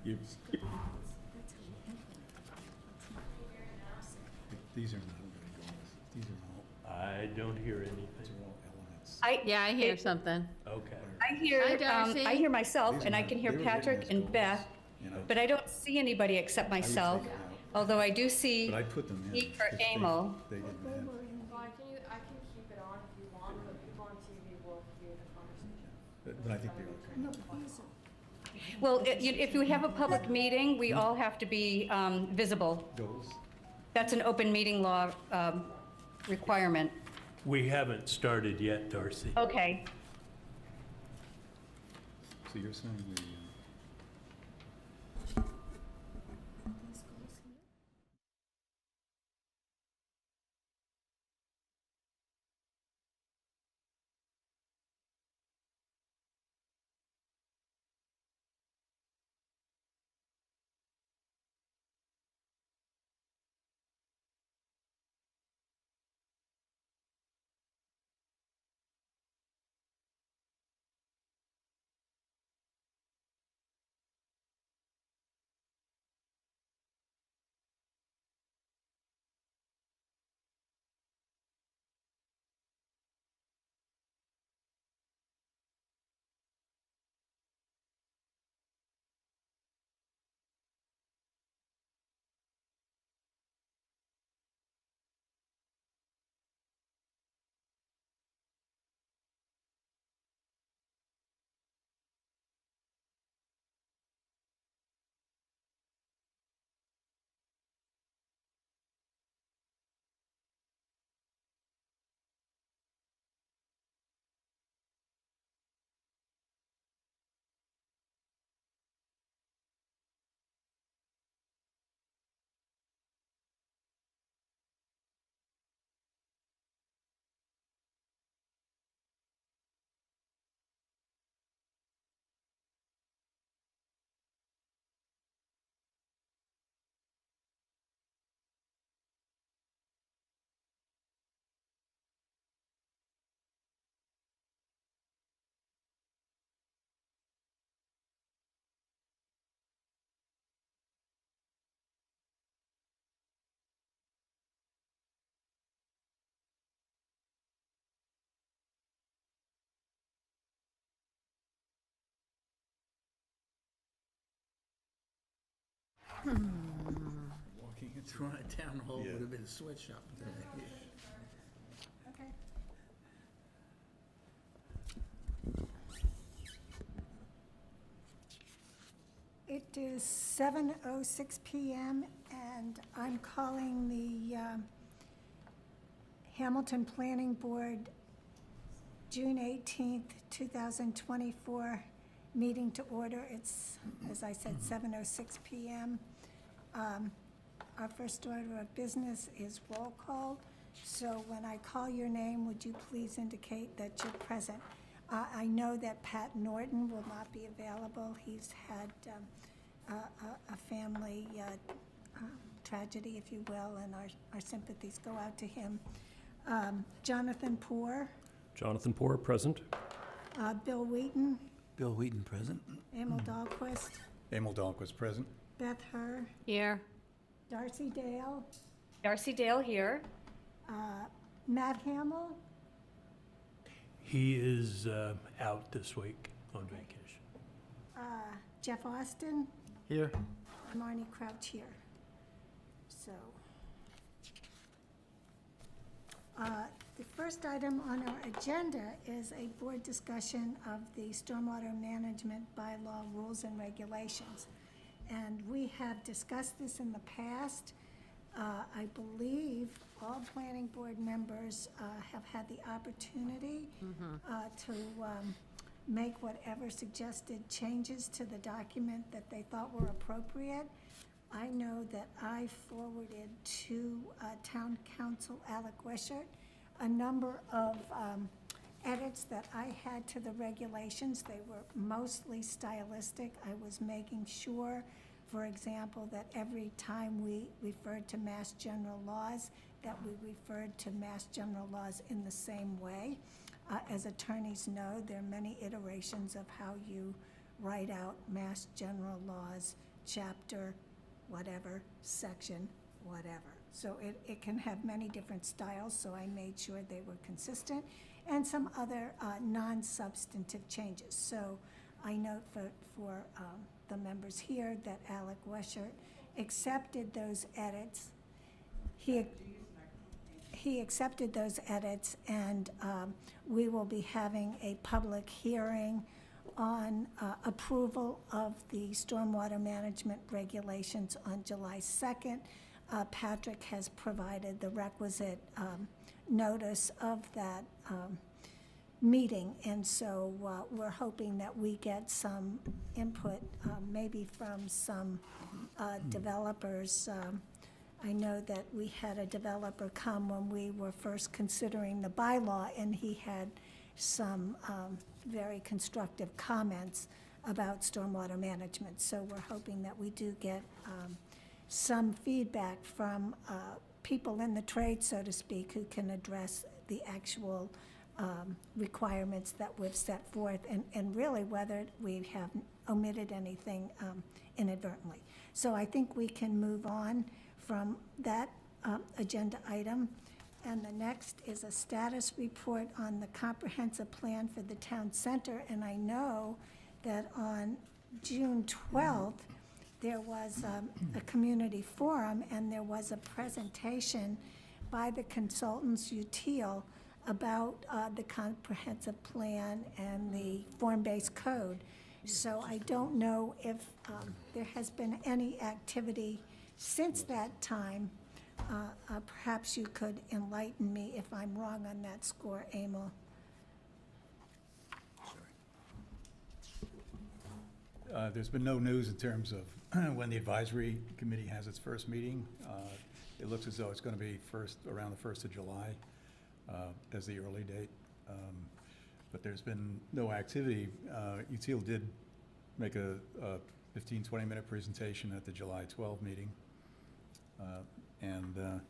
You, these are not good goals. These are I don't hear these anything. are all elements. Yeah, I hear something. Okay. Hi, Darcy. I hear myself, These and are I not- can hear they were written Patrick as and goals, Beth, you know, but I don't see anybody except myself. take it out. Although I do see But I put them in. Pete for 'cause they- Amo. They didn't have. Well, I can keep it on if you want, but people on TV will hear the conversation. But I think they're okay. Well, if you have a public meeting, we all have to be visible. Goals? That's an open meeting law requirement. We haven't started yet, Darcy. Okay. So you're saying the, walking into. Throwing a town hall Yeah. would have been a sweatshop today. Okay. It is 7:06 PM, and I'm calling the Hamilton Planning Board June 18th, 2024 meeting to order. It's, as I said, 7:06 PM. Our first order of business is roll call. So when I call your name, would you please indicate that you're present? I know that Pat Norton will not be available. He's had a family tragedy, if you will, and our sympathies go out to him. Jonathan Poor, Jonathan Poor, present. Bill Wheaton, Bill Wheaton present. Emil Dahlquist, Emil Dahlquist present. Beth Herr, Here. Darcy Dale, Darcy Dale here. Matt Hamill, He is out this week on vacation. Jeff Austin, Here. Marnie Crouch here. So, the first item on our agenda is a board discussion of the stormwater management bylaw rules and regulations. And we have discussed this in the past. I believe all planning board members have had the opportunity to make whatever suggested changes to the document that they thought were appropriate. I know that I forwarded to Town Council Alec Wishart a number of edits that I had to the regulations. They were mostly stylistic. I was making sure, for example, that every time we referred to Mass General laws, that we referred to Mass General laws in the same way. As attorneys know, there are many iterations of how you write out Mass General laws chapter, whatever, section, whatever. So it can have many different styles, so I made sure they were consistent, and some other non-substantive changes. So I note for the members here that Alec Weshart accepted those edits. He accepted those edits, and we will be having a public hearing on approval of the stormwater management regulations on July 2nd. Patrick has provided the requisite notice of that meeting, and so we're hoping that we get some input, maybe from some developers. I know that we had a developer come when we were first considering the bylaw, and he had some very constructive comments about stormwater management. So we're hoping that we do get some feedback from people in the trade, so to speak, who can address the actual requirements that we've set forth, and really whether we have omitted anything inadvertently. So I think we can move on from that agenda item. And the next is a status report on the comprehensive plan for the town center. And I know that on June 12th, there was a community forum, and there was a presentation by the consultants Util about the comprehensive plan and the form-based code. So I don't know if there has been any activity since that time. Perhaps you could enlighten me if I'm wrong on that score, Emil. There's been no news in terms of when the advisory committee has its first meeting. It looks as though it's going to be around the 1st of July as the early date. But there's been no activity. Util did make a 15, 20-minute presentation at the July 12 meeting. And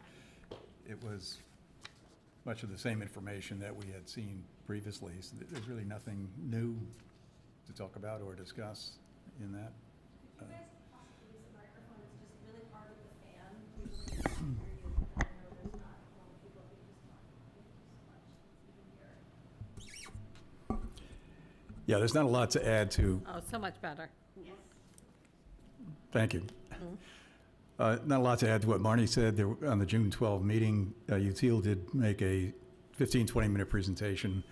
it was much of the same information that we had seen previously. So there's really nothing new to talk about or discuss in that. Yeah, there's not a lot to add to. Oh, so much better. Thank you. Not a lot to add to what Marnie said. On the June 12 meeting, Util did make a 15, 20-minute presentation.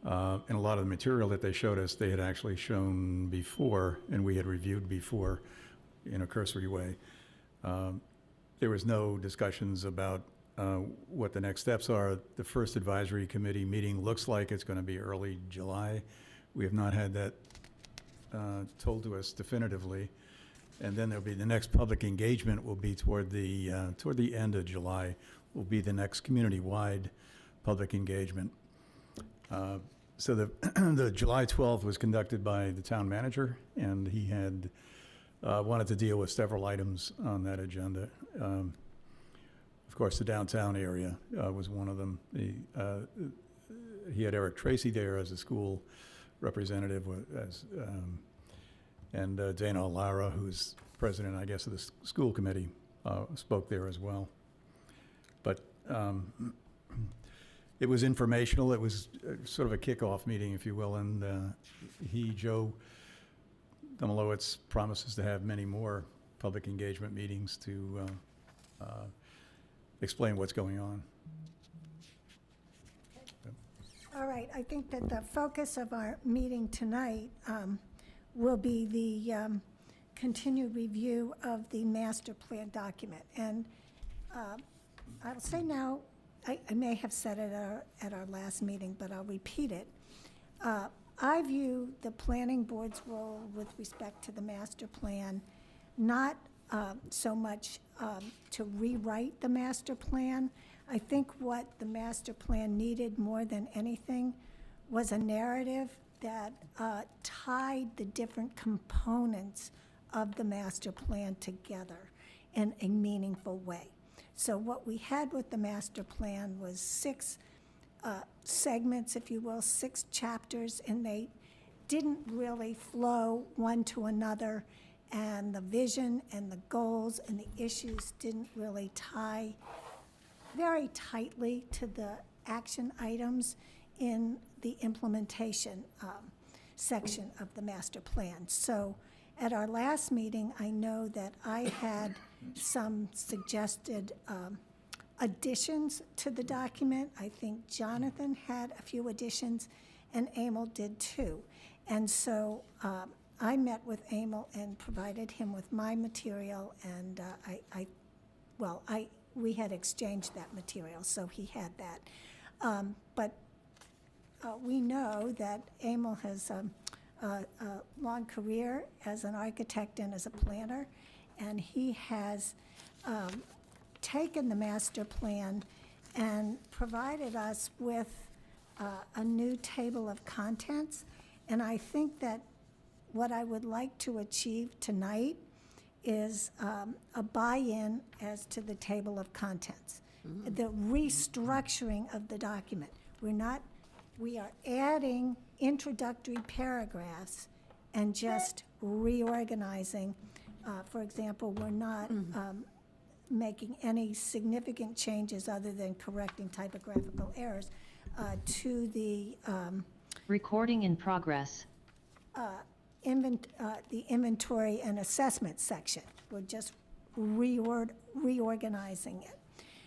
And a lot of the material that they showed us, they had actually shown before, and we had reviewed before in a cursory way. There was no discussions about what the next steps are. The first advisory committee meeting looks like it's going to be early July. We have not had that told to us definitively. And then there'll be the next public engagement will be toward the end of July, will be the next community-wide public engagement. So the July 12th was conducted by the town manager, and he had wanted to deal with several items on that agenda. Of course, the downtown area was one of them. He had Eric Tracy there as a school representative, and Dana Lara, who's president, I guess, of the school committee, spoke there as well. But it was informational. It was sort of a kickoff meeting, if you will, and Joe Domolowitz, promises to have many more public engagement meetings to explain what's going on. All right, I think that the focus of our meeting tonight will be the continued review of the master plan document. And I'll say now, I may have said it at our last meeting, but I'll repeat it. I view the planning board's role with respect to the master plan not so much to rewrite the master plan. I think what the master plan needed more than anything was a narrative that tied the different components of the master plan together in a meaningful way. So what we had with the master plan was 6 segments, if you will, 6 chapters, and they didn't really flow one to another and the vision and the goals and the issues didn't really tie very tightly to the action items in the implementation section of the master plan. So at our last meeting, I know that I had some suggested additions to the document. I think Jonathan had a few additions, and Emil did too. And so I met with Emil and provided him with my material, and we had exchanged that material, so he had that. But we know that Emil has a long career as an architect and as a planner, and he has taken the master plan and provided us with a new table of contents. And I think that what I would like to achieve tonight is a buy-in as to the table of contents, the restructuring of the document. We are adding introductory paragraphs and just reorganizing. For example, we're not making any significant changes other than correcting typographical errors to the Recording in progress. the inventory and assessment section. We're just reorganizing it.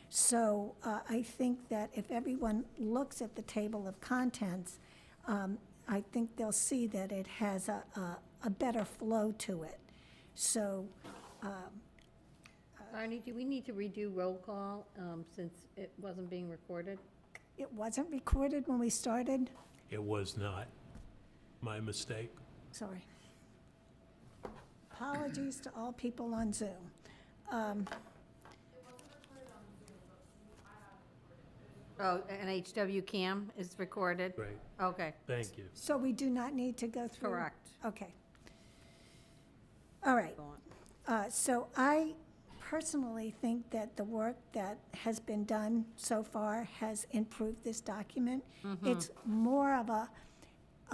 So I think that if everyone looks at the table of contents, I think they'll see that it has a better flow to it. So, Barney, do we need to redo roll call since it wasn't being recorded? it wasn't recorded when we started, It was not. My mistake. sorry. Apologies to all people on Zoom. Oh, an HW cam is recorded? Great. Okay, Thank you. So we do not need to go through? correct. Okay. All right. Go on. So I personally think that the work that has been done so far has improved this document. It's more of a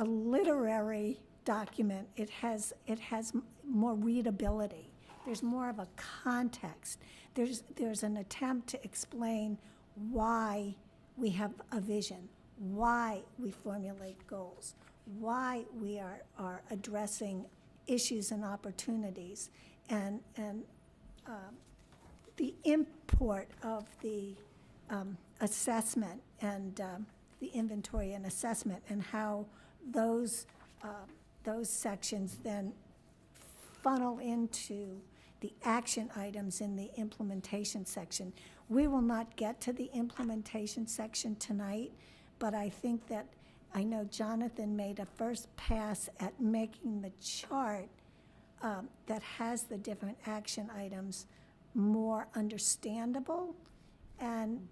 literary document. It has more readability. There's more of a context. There's an attempt to explain why we have a vision, why we formulate goals, why we are addressing issues and opportunities, and the import of the assessment and the inventory and assessment, and how those sections then funnel into the action items in the implementation section. We will not get to the implementation section tonight, but I think that, I know Jonathan made a first pass at making the chart that has the different action items more understandable and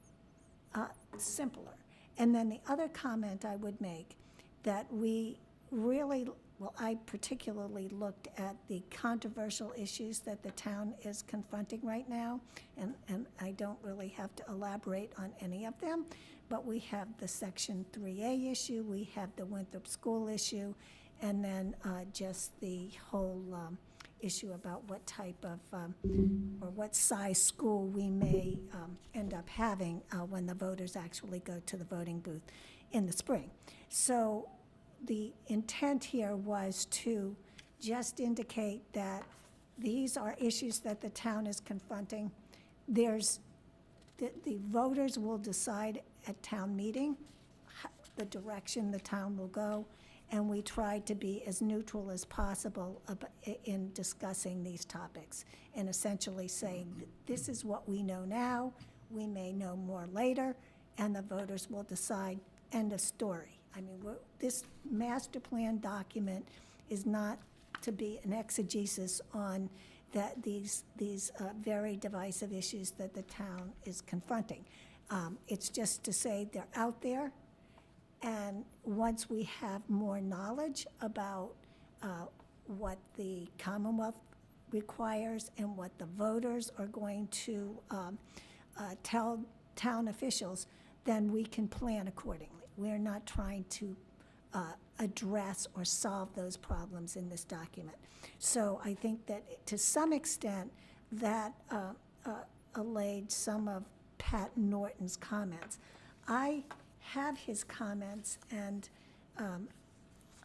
simpler. And then the other comment I would make, that we really, well, I particularly looked at the controversial issues that the town is confronting right now, and I don't really have to elaborate on any of them, but we have the Section 3A issue, we have the Winthrop School issue, and then just the whole issue about what type of, or what size school we may end up having when the voters actually go to the voting booth in the spring. So the intent here was to just indicate that these are issues that the town is confronting. The voters will decide at town meeting the direction the town will go, and we tried to be as neutral as possible in discussing these topics, and essentially saying, this is what we know now, we may know more later, and the voters will decide, end of story. I mean, this master plan document is not to be an exegesis on these very divisive issues that the town is confronting. It's just to say they're out there, and once we have more knowledge about what the Commonwealth requires and what the voters are going to tell town officials, then we can plan accordingly. We're not trying to address or solve those problems in this document. So I think that to some extent, that allayed some of Pat Norton's comments. I have his comments, and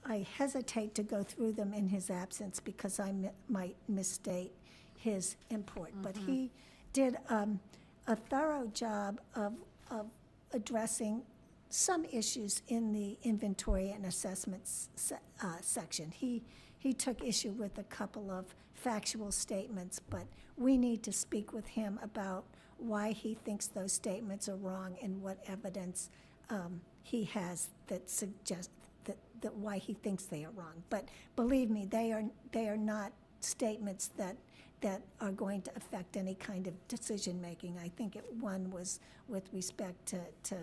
I hesitate to go through them in his absence because I might misstate his import. But he did a thorough job of addressing some issues in the inventory and assessments section. He took issue with a couple of factual statements, but we need to speak with him about why he thinks those statements are wrong and what evidence he has that suggests that why he thinks they are wrong. But believe me, they are not statements that are going to affect any kind of decision-making. I think one was with respect to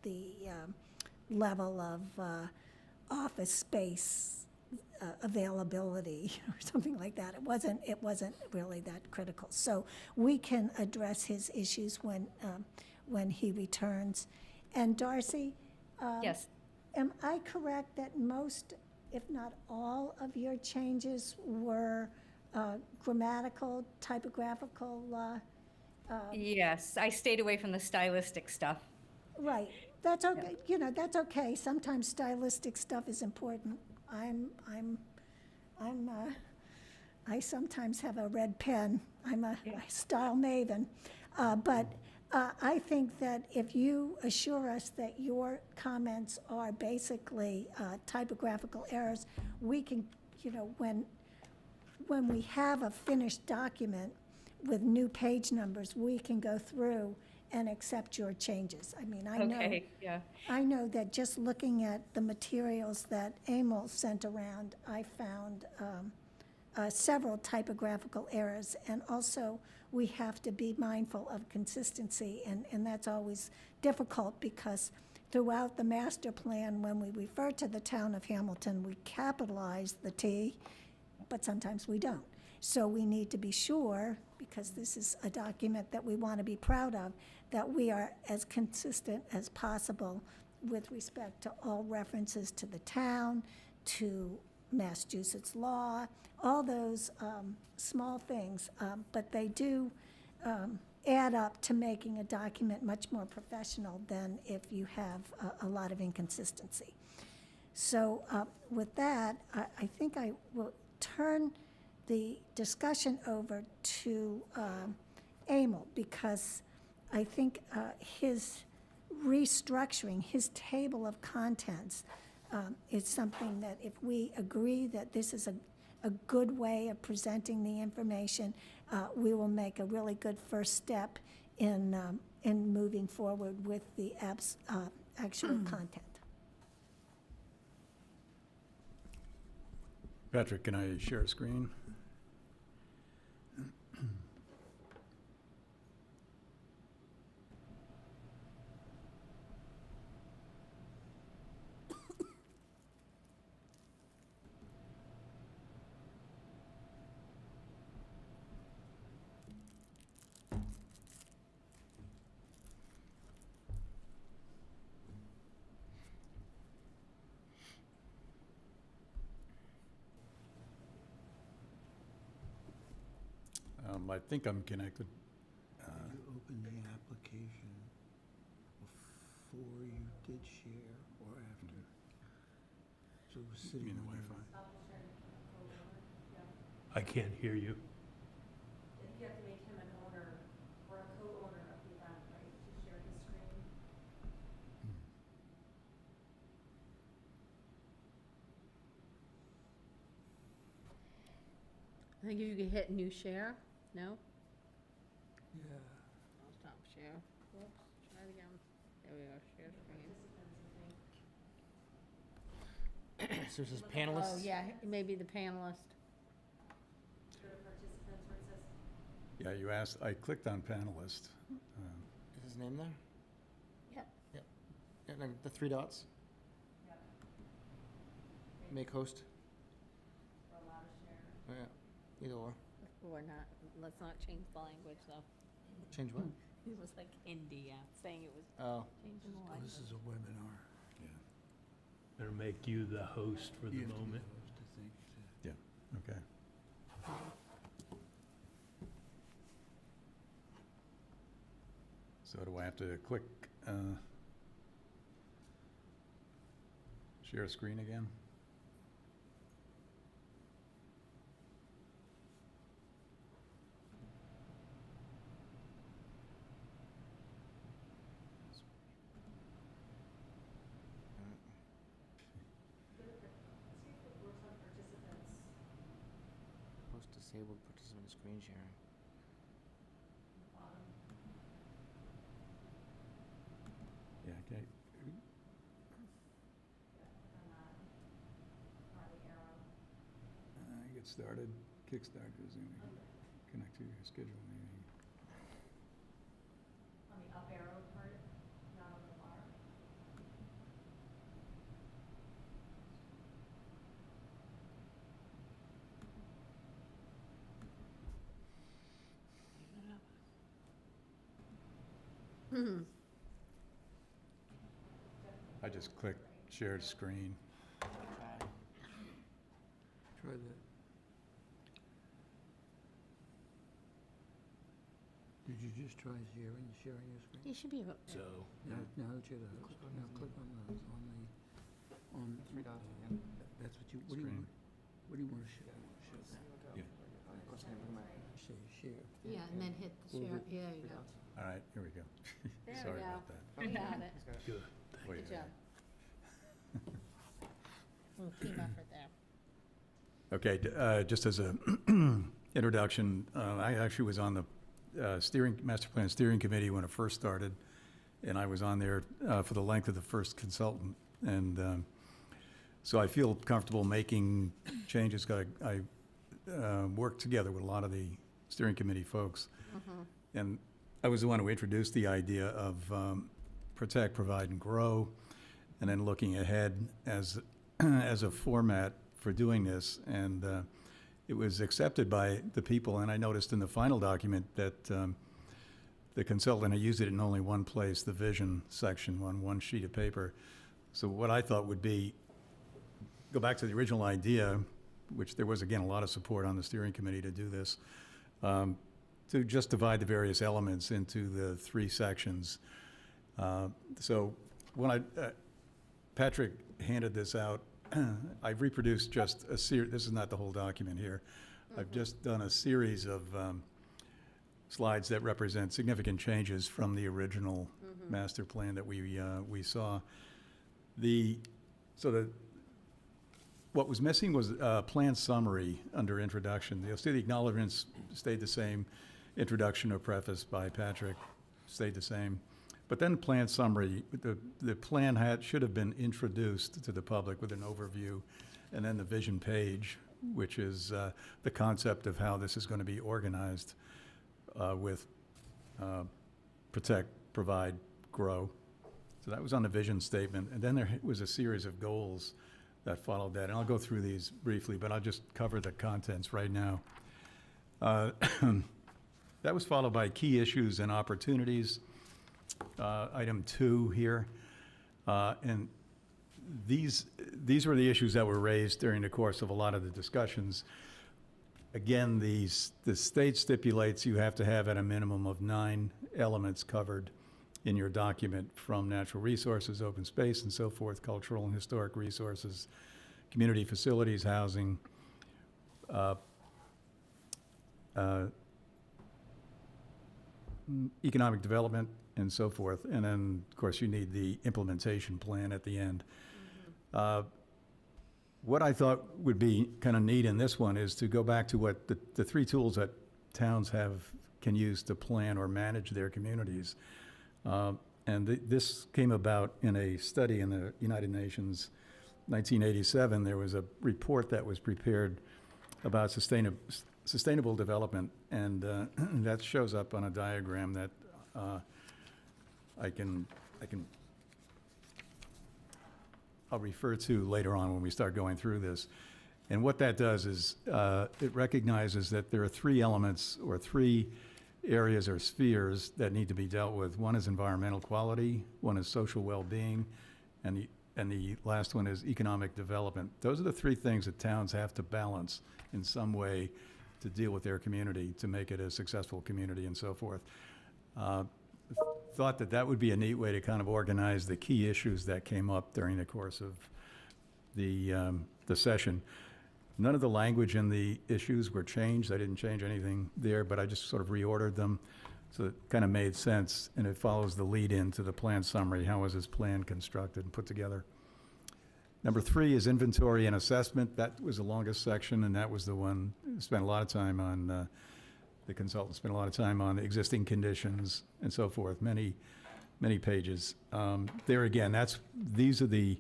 the level of office space availability or something like that. It wasn't really that critical. So we can address his issues when he returns. And Darcy, Yes. am I correct that most, if not all, of your changes were grammatical, typographical? Yes, I stayed away from the stylistic stuff. Right, that's okay, that's okay. Sometimes stylistic stuff is important. I sometimes have a red pen. I'm a style maven. But I think that if you assure us that your comments are basically typographical errors, we can, when we have a finished document with new page numbers, we can go through and accept your changes. I mean, Okay, yeah. I know that just looking at the materials that Emil sent around, I found several typographical errors. And also, we have to be mindful of consistency, and that's always difficult because throughout the master plan, when we refer to the town of Hamilton, we capitalize the T, but sometimes we don't. So we need to be sure, because this is a document that we want to be proud of, that we are as consistent as possible with respect to all references to the town, to Massachusetts law, all those small things, but they do add up to making a document much more professional than if you have a lot of inconsistency. So with that, I think I will turn the discussion over to Emil, because I think his restructuring, his table of contents is something that if we agree that this is a good way of presenting the information, we will make a really good first step in moving forward with the actual content. Patrick, can I share a screen? I think I'm connected. Did you open the application before you did share or after? So it was You sitting mean the on your- Wi-Fi? I can't hear you. You have to make him an owner or a co-owner of the event, right, to share his screen. I think if you could hit new share, no? Yeah. I'll stop share. Whoops, try it again. There we go, share screen. So this is panelists? Oh, yeah, maybe the panelist. Go to participants where it says Yeah, you asked, I clicked on panelist. Is his name there? Yep. Yep. And then the three dots? Make host? or allow to share. Oh, yeah. Either or. Or not, let's not change the language, though. Change what? It was like India, saying it was Oh. changing the Oh, language. this is a webinar. Yeah. Gonna make you the host for the You have to be moment. the host, I think, to- Yeah, okay. So do I have to click, share screen again? Host disabled participant screen sharing. Yeah, okay. Get started, kickstart, resume, connect to your scheduled meeting. On the up arrow part, not on the bar. I just clicked shared screen. Try that. Did you just try sharing your screen? You should be able, So, Now that you're the host, now click on the, Three dots, yeah. that's what you, what do you Screen. want? What do you want to show? Yeah. What's the name of my- Say share. yeah, and then hit the share, yeah, there you go. All right, here we go. There we Sorry go. about that. You got it. good. Wait Good a job. Little team effort there. Okay, just as a introduction, I actually was on the Master Plan Steering Committee when it first started, and I was on there for the length of the first consultant. And so I feel comfortable making changes. I worked together with a lot of the steering committee folks. And I was the one who introduced the idea of protect, provide, and grow, and then looking ahead as as a format for doing this. And it was accepted by the people, and I noticed in the final document that the consultant had used it in only one place, the vision section, on one sheet of paper. So what I thought would be, go back to the original idea, which there was, again, a lot of support on the steering committee to do this, to just divide the various elements into the three sections. So when Patrick handed this out, I've reproduced just a series, this is not the whole document here. I've just done a series of slides that represent significant changes from the original master plan that we saw. What was missing was a plan summary under introduction. You'll see the acknowledgements stayed the same. Introduction or preface by Patrick stayed the same. But then plan summary, the plan should have been introduced to the public with an overview, and then the vision page, which is the concept of how this is going to be organized with protect, provide, grow. So that was on the vision statement. And then there was a series of goals that followed that. And I'll go through these briefly, but I'll just cover the contents right now. That was followed by key issues and opportunities, item 2 here. And these were the issues that were raised during the course of a lot of the discussions. Again, the state stipulates you have to have at a minimum of 9 elements covered in your document, from natural resources, open space, and so forth, cultural and historic resources, community facilities, housing, economic development, and so forth. And then, of course, you need the implementation plan at the end. What I thought would be kind of neat in this one is to go back to what the 3 tools that towns can use to plan or manage their communities. And this came about in a study in the United Nations, 1987. There was a report that was prepared about sustainable development, and that shows up on a diagram that I'll refer to later on when we start going through this. And what that does is it recognizes that there are 3 elements or 3 areas or spheres that need to be dealt with. One is environmental quality, one is social well-being, and and the last one is economic development. Those are the three things that towns have to balance in some way to deal with their community, to make it a successful community and so forth. Thought that that would be a neat way to kind of organize the key issues that came up during the course of the session. None of the language in the issues were changed. I didn't change anything there, but I just sort of reordered them. So it kind of made sense, and it follows the lead into the plan summary. How was this plan constructed and put together? Number 3 is inventory and assessment. That was the longest section, and that was the one, spent a lot of time on, the consultant spent a lot of time on existing conditions and so forth, many pages. There again, these are the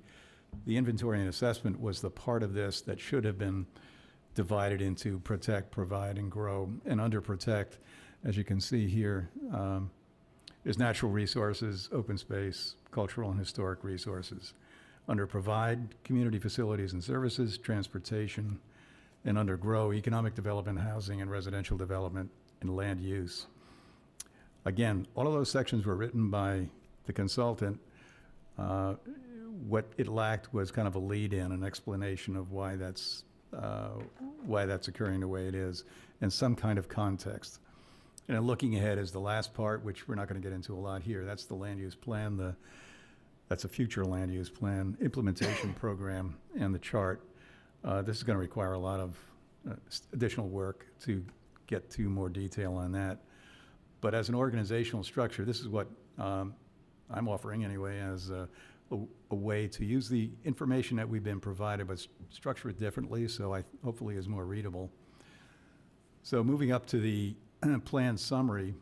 inventory and assessment was the part of this that should have been divided into protect, provide, and grow. And under protect, as you can see here, there's natural resources, open space, cultural and historic resources. Under provide, community facilities and services, transportation, and under grow, economic development, housing and residential development, and land use. Again, all of those sections were written by the consultant. What it lacked was kind of a lead-in, an explanation of why that's occurring the way it is, and some kind of context. And then looking ahead is the last part, which we're not going to get into a lot here. That's the land use plan. That's a future land use plan, implementation program, and the chart. This is going to require a lot of additional work to get to more detail on that. But as an organizational structure, this is what I'm offering anyway as a way to use the information that we've been provided, but structure it differently, so hopefully is more readable. So moving up to the plan summary,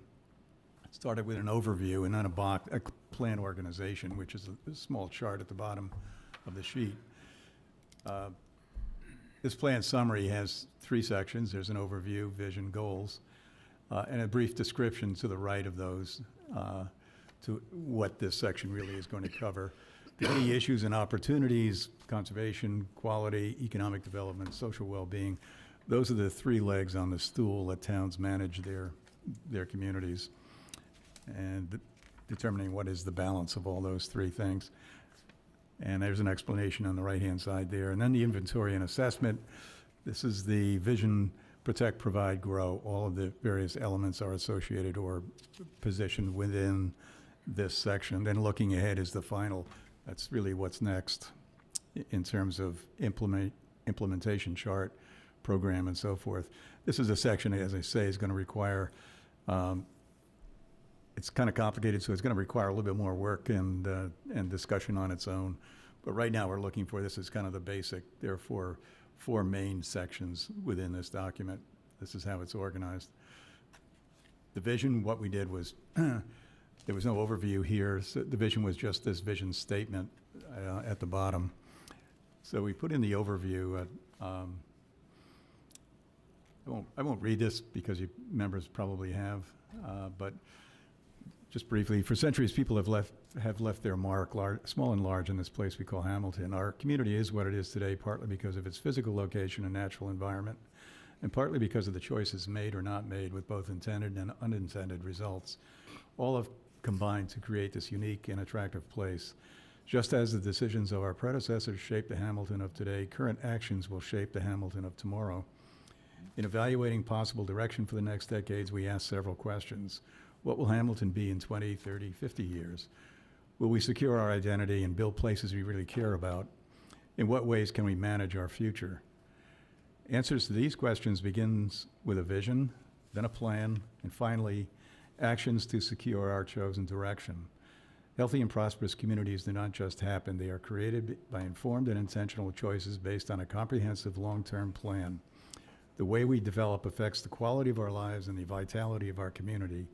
started with an overview and then a plan organization, which is a small chart at the bottom of the sheet. This plan summary has 3 sections. There's an overview, vision, goals, and a brief description to the right of those to what this section really is going to cover. The key issues and opportunities, conservation, quality, economic development, social well-being. Those are the 3 legs on the stool that towns manage their communities, and determining what is the balance of all those 3 things. And there's an explanation on the right-hand side there. And then the inventory and assessment. This is the vision, protect, provide, grow. All of the various elements are associated or positioned within this section. Then looking ahead is the final. That's really what's next in terms of implementation chart, program, and so forth. This is a section, as I say, is going to require, it's kind of complicated, so it's going to require a little bit more work and discussion on its own. But right now, we're looking for this as kind of the basic. There are 4 main sections within this document. This is how it's organized. The vision, what we did was, there was no overview here. So the vision was just this vision statement at the bottom. So we put in the overview. I won't read this because you members probably have, but just briefly, for centuries, people have left their mark, small and large, in this place we call Hamilton. Our community is what it is today, partly because of its physical location and natural environment, and partly because of the choices made or not made with both intended and unintended results. All have combined to create this unique and attractive place. Just as the decisions of our predecessors shaped the Hamilton of today, current actions will shape the Hamilton of tomorrow. In evaluating possible direction for the next decades, we ask several questions. What will Hamilton be in 20, 30, 50 years? Will we secure our identity and build places we really care about? In what ways can we manage our future? Answers to these questions begins with a vision, then a plan, and finally, actions to secure our chosen direction. Healthy and prosperous communities do not just happen. They are created by informed and intentional choices based on a comprehensive long-term plan. The way we develop affects the quality of our lives and the vitality of our community.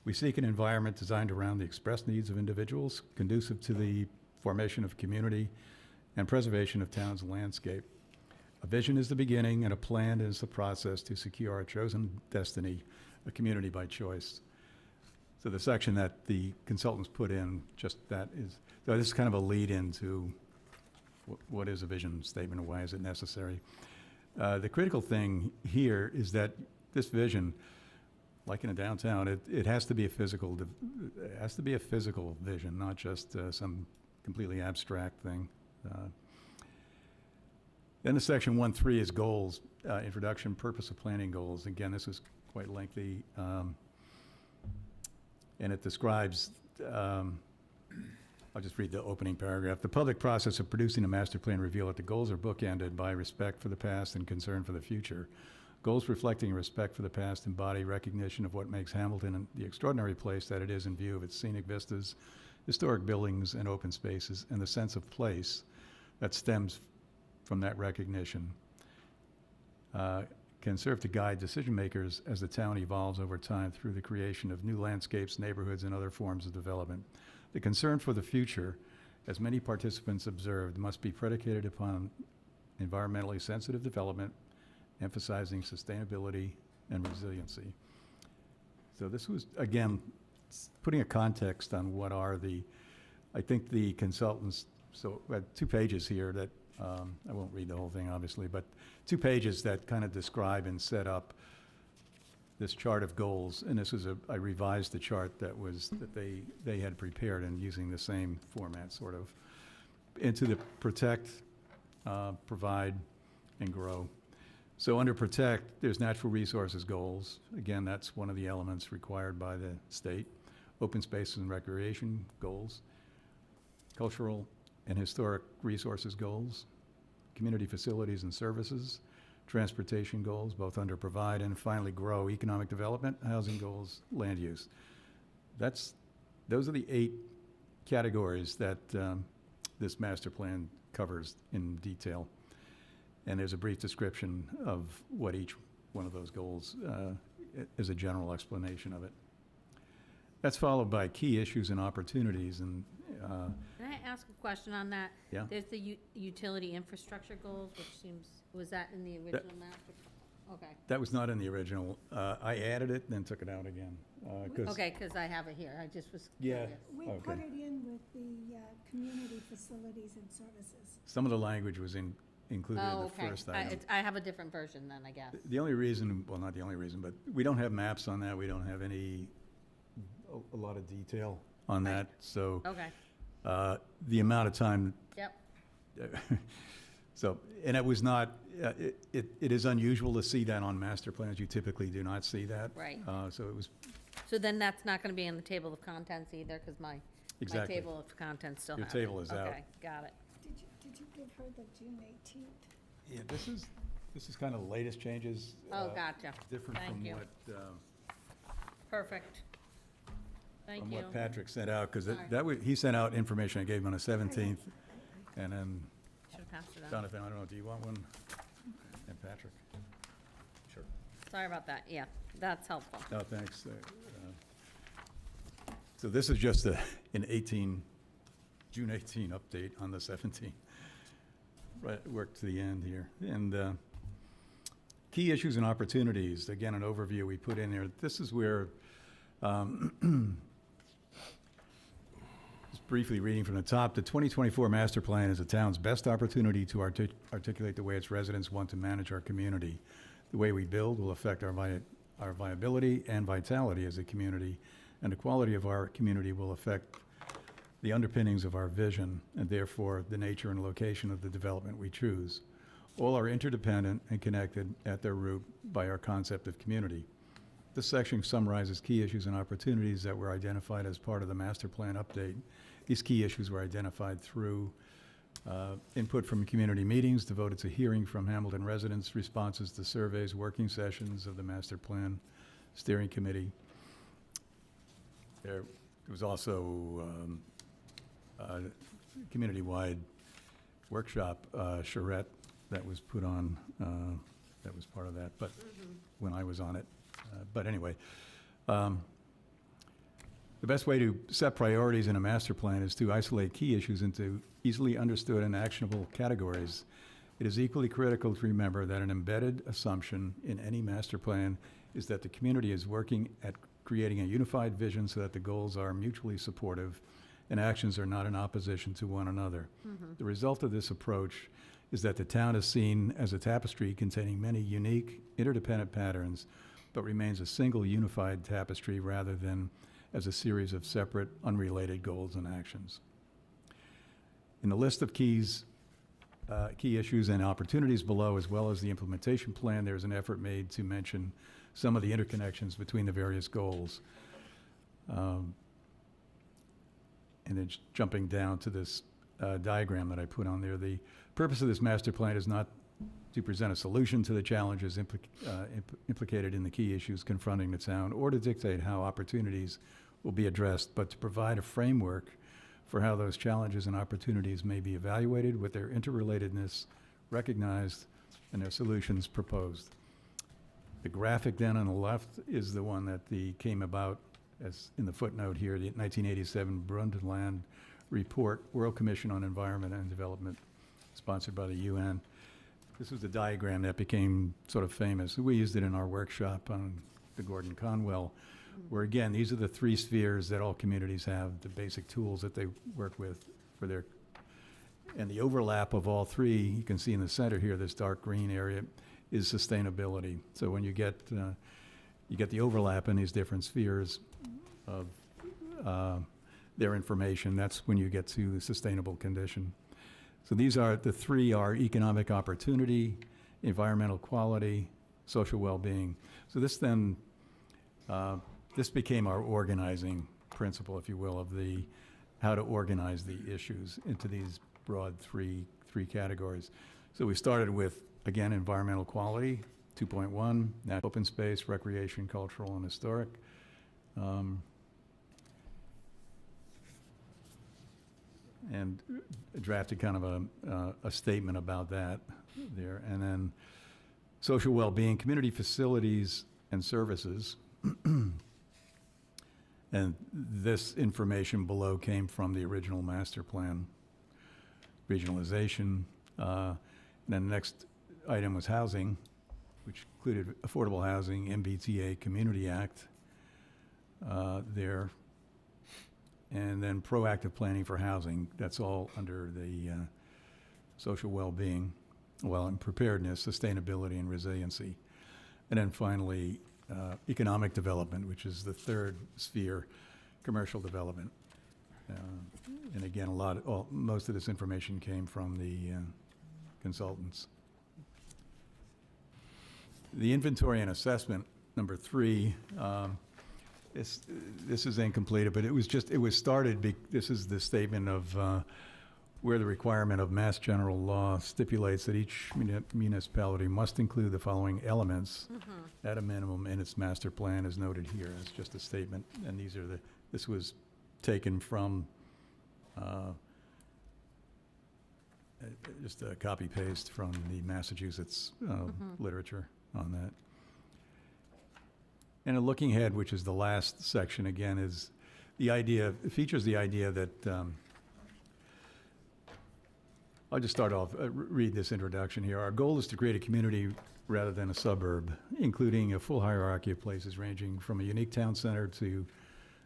We seek an environment designed around the expressed needs of individuals, conducive to the formation of community and preservation of town's landscape. A vision is the beginning, and a plan is the process to secure our chosen destiny, a community by choice. So the section that the consultants put in, just that is, so this is kind of a lead into what is a vision statement and why is it necessary. The critical thing here is that this vision, like in a downtown, it has to be a physical vision, not just some completely abstract thing. Then the section 1.3 is goals, introduction, purpose of planning goals. Again, this is quite lengthy. And it describes, I'll just read the opening paragraph. The public process of producing a master plan reveal that the goals are bookended by respect for the past and concern for the future. Goals reflecting respect for the past embody recognition of what makes Hamilton the extraordinary place that it is in view of its scenic vistas, historic buildings, and open spaces, and the sense of place that stems from that recognition. Can serve to guide decision makers as the town evolves over time through the creation of new landscapes, neighborhoods, and other forms of development. The concern for the future, as many participants observed, must be predicated upon environmentally sensitive development, emphasizing sustainability and resiliency. So this was, again, putting a context on what are the, I think the consultants, so we had 2 pages here that, I won't read the whole thing, obviously, but 2 pages that kind of describe and set up this chart of goals. And this is I revised the chart that they had prepared and using the same format, sort of, into the protect, provide, and grow. So under protect, there's natural resources goals. Again, that's one of the elements required by the state. Open spaces and recreation goals. Cultural and historic resources goals, community facilities and services, transportation goals, both under provide, and finally grow, economic development, housing goals, land use. Those are the 8 categories that this master plan covers in detail. And there's a brief description of what each one of those goals is, a general explanation of it. That's followed by key issues and opportunities, and Can I ask a question on that? Yeah. There's the utility infrastructure goals, which seems, was that in the original master? Okay. that was not in the original. I added it, then took it out again. 'Cause Okay, because I have it here. I just was Yeah. curious. We Okay. put it in with the community facilities and services. some of the language was included in Oh, the okay. first item. I have a different version then, I guess. The only reason, well, not the only reason, but we don't have maps on that. We don't have a lot of detail on that. So Okay, the amount of time, yep. so, and it was not, it is unusual to see that on master plans. You typically do not see that. Right. So it was, So then that's not going to be in the table of contents either, because my Exactly. table of contents still Your has it. table is out. Okay, got it. Did you give her the June 18th? yeah, this is kind of the latest changes. Oh, gotcha. Different Thank from you. Perfect. Thank from you. what Patrick sent out, because Sorry. he sent out information I gave him on the 17th, and then Should have passed it on. Jonathan, I don't know, do you want one? And Patrick? Sure. Sorry about that. Yeah, that's helpful. No, thanks. So this is just an June 18 update on the 17th. Right, work to the end here. And key issues and opportunities, again, an overview we put in there. This is where, just briefly reading from the top, the 2024 master plan is the town's best opportunity to articulate the way its residents want to manage our community. The way we build will affect our viability and vitality as a community, and the quality of our community will affect the underpinnings of our vision, and therefore the nature and location of the development we choose. All are interdependent and connected at their root by our concept of community. This section summarizes key issues and opportunities that were identified as part of the master plan update. These key issues were identified through input from community meetings devoted to hearing from Hamilton residents, responses to surveys, working sessions of the master plan steering committee. There was also a community-wide workshop, charrette, that was put on, that was part of that, but when I was on it. But anyway, the best way to set priorities in a master plan is to isolate key issues into easily understood and actionable categories. It is equally critical to remember that an embedded assumption in any master plan is that the community is working at creating a unified vision so that the goals are mutually supportive and actions are not in opposition to one another. The result of this approach is that the town is seen as a tapestry containing many unique, interdependent patterns, but remains a single unified tapestry rather than as a series of separate, unrelated goals and actions. In the list of key issues and opportunities below, as well as the implementation plan, there's an effort made to mention some of the interconnections between the various goals. And then jumping down to this diagram that I put on there, the purpose of this master plan is not to present a solution to the challenges implicated in the key issues confronting the town, or to dictate how opportunities will be addressed, but to provide a framework for how those challenges and opportunities may be evaluated with their interrelatedness recognized and their solutions proposed. The graphic then on the left is the one that came about as in the footnote here, the 1987 Brundtland Report, World Commission on Environment and Development, sponsored by the UN. This was the diagram that became sort of famous. We used it in our workshop on the Gordon Conwell, where again, these are the three spheres that all communities have, the basic tools that they work with for their, and the overlap of all three, you can see in the center here, this dark green area, is sustainability. So when you get the overlap in these different spheres of their information, that's when you get to the sustainable condition. So these are, the three are economic opportunity, environmental quality, social well-being. So this then, this became our organizing principle, if you will, of how to organize the issues into these broad three categories. So we started with, again, environmental quality, 2.1, open space, recreation, cultural, and historic. And drafted kind of a statement about that there. And then social well-being, community facilities and services. And this information below came from the original master plan, regionalization. And then the next item was housing, which included affordable housing, MBTA Community Act there. And then proactive planning for housing, that's all under the social well-being, and preparedness, sustainability, and resiliency. And then finally, economic development, which is the third sphere, commercial development. And again, most of this information came from the consultants. The inventory and assessment, number 3, this is incomplete, but it was started, this is the statement of where the requirement of Mass General Law stipulates that each municipality must include the following elements at a minimum in its master plan, as noted here. It's just a statement, and this was taken from just a copy-paste from the Massachusetts literature on that. And a looking ahead, which is the last section, again, is the idea, it features the idea that, I'll just start off, read this introduction here. Our goal is to create a community rather than a suburb, including a full hierarchy of places ranging from a unique town center to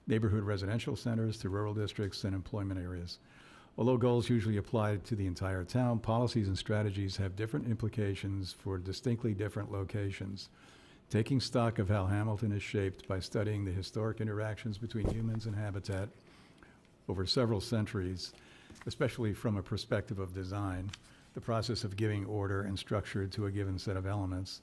neighborhood residential centers to rural districts and employment areas. Although goals usually apply to the entire town, policies and strategies have different implications for distinctly different locations. Taking stock of how Hamilton is shaped by studying the historic interactions between humans and habitat over several centuries, especially from a perspective of design, the process of giving order and structure to a given set of elements,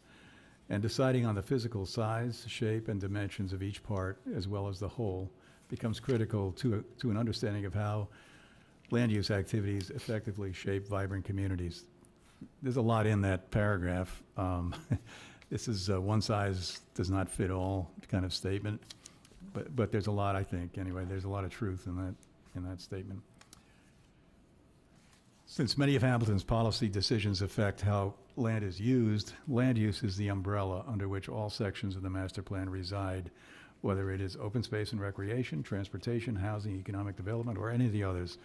and deciding on the physical size, shape, and dimensions of each part, as well as the whole, becomes critical to an understanding of how land use activities effectively shape vibrant communities. There's a lot in that paragraph. This is one size does not fit all kind of statement, but there's a lot, I think, anyway, there's a lot of truth in that statement. Since many of Hamilton's policy decisions affect how land is used, land use is the umbrella under which all sections of the master plan reside, whether it is open space and recreation, transportation, housing, economic development, or any of the others.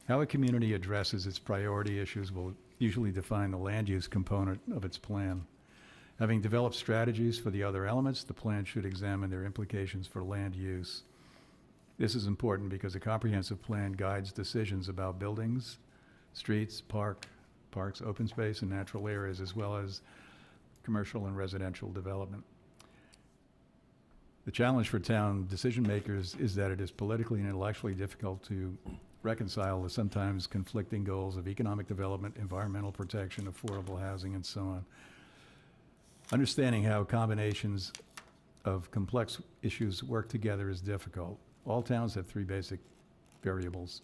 How a community addresses its priority issues will usually define the land use component of its plan. Having developed strategies for the other elements, the plan should examine their implications for land use. This is important because a comprehensive plan guides decisions about buildings, streets, parks, open space, and natural areas, as well as commercial and residential development. The challenge for town decision makers is that it is politically and intellectually difficult to reconcile the sometimes conflicting goals of economic development, environmental protection, affordable housing, and so on. Understanding how combinations of complex issues work together is difficult. All towns have three basic variables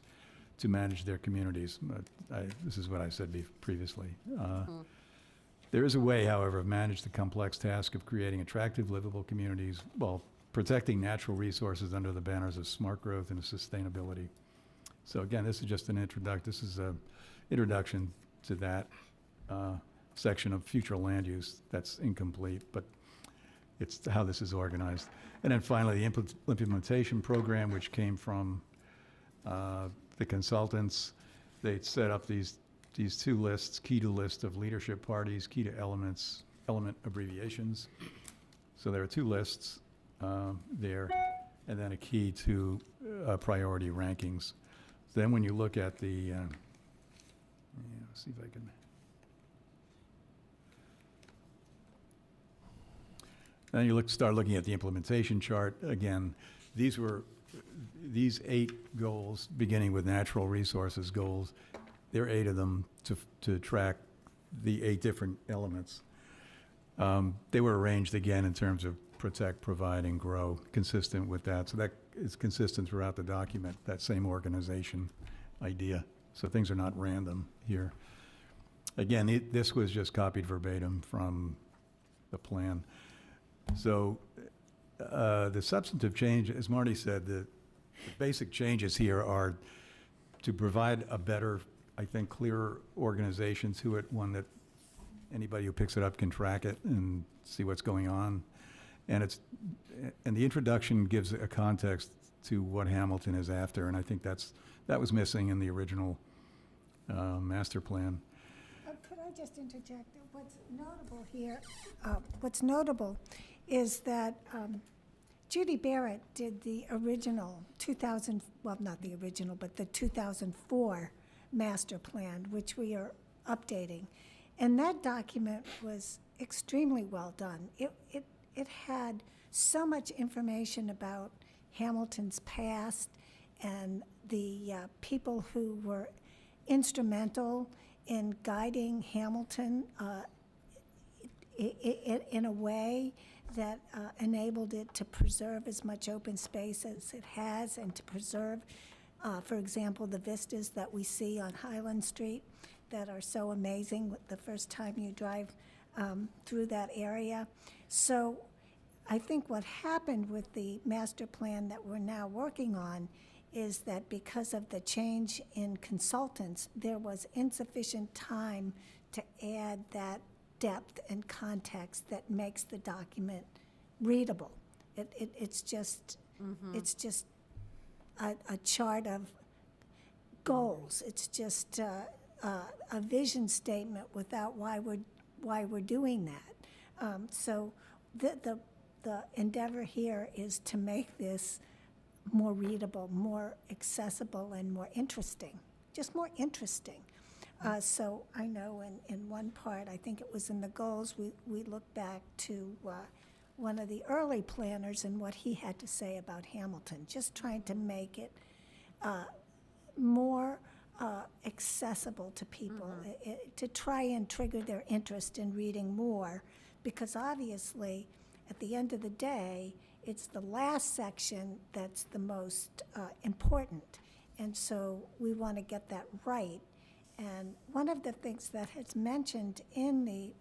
to manage their communities. This is what I said previously. There is a way, however, to manage the complex task of creating attractive, livable communities while protecting natural resources under the banners of smart growth and sustainability. So again, this is just an this is an introduction to that section of future land use that's incomplete, but it's how this is organized. And then finally, the implementation program, which came from the consultants. They set up these two lists, key to list of leadership parties, key to element abbreviations. So there are two lists there, and then a key to priority rankings. Then when you look at the, let's see if I can. Then you start looking at the implementation chart. Again, these 8 goals, beginning with natural resources goals. There are 8 of them to track the 8 different elements. They were arranged again in terms of protect, provide, and grow, consistent with that. So that is consistent throughout the document, that same organization idea. So things are not random here. Again, this was just copied verbatim from the plan. So the substantive change, as Marty said, the basic changes here are to provide a better, I think, clearer organization to it, one that anybody who picks it up can track it and see what's going on. And the introduction gives a context to what Hamilton is after, and I think that was missing in the original master plan. Could I just interject? What's notable here, what's notable is that Judy Barrett did the original 2000, well, not the original, but the 2004 master plan, which we are updating. And that document was extremely well done. It had so much information about Hamilton's past and the people who were instrumental in guiding Hamilton in a way that enabled it to preserve as much open space as it has, and to preserve, for example, the vistas that we see on Highland Street that are so amazing the first time you drive through that area. So I think what happened with the master plan that we're now working on is that because of the change in consultants, there was insufficient time to add that depth and context that makes the document readable. It's just a chart of goals. It's just a vision statement without why we're doing that. So the endeavor here is to make this more readable, more accessible, and more interesting, just more interesting. So I know in one part, I think it was in the goals, we look back to one of the early planners and what he had to say about Hamilton, just trying to make it more accessible to people, to try and trigger their interest in reading more, because obviously, at the end of the day, it's the last section that's the most important. And so we want to get that right. And one of the things that is mentioned in the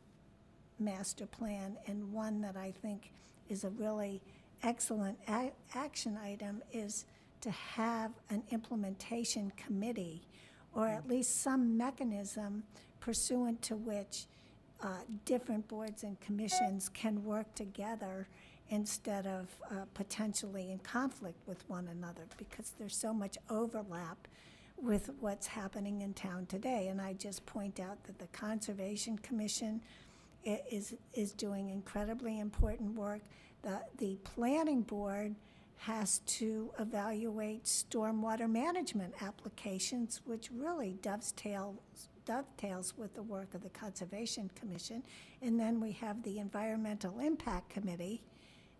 master plan, and one that I think is a really excellent action item, is to have an implementation committee, or at least some mechanism pursuant to which different boards and commissions can work together instead of potentially in conflict with one another, because there's so much overlap with what's happening in town today. And I just point out that the Conservation Commission is doing incredibly important work. The Planning Board has to evaluate stormwater management applications, which really dovetails with the work of the Conservation Commission. And then we have the Environmental Impact Committee,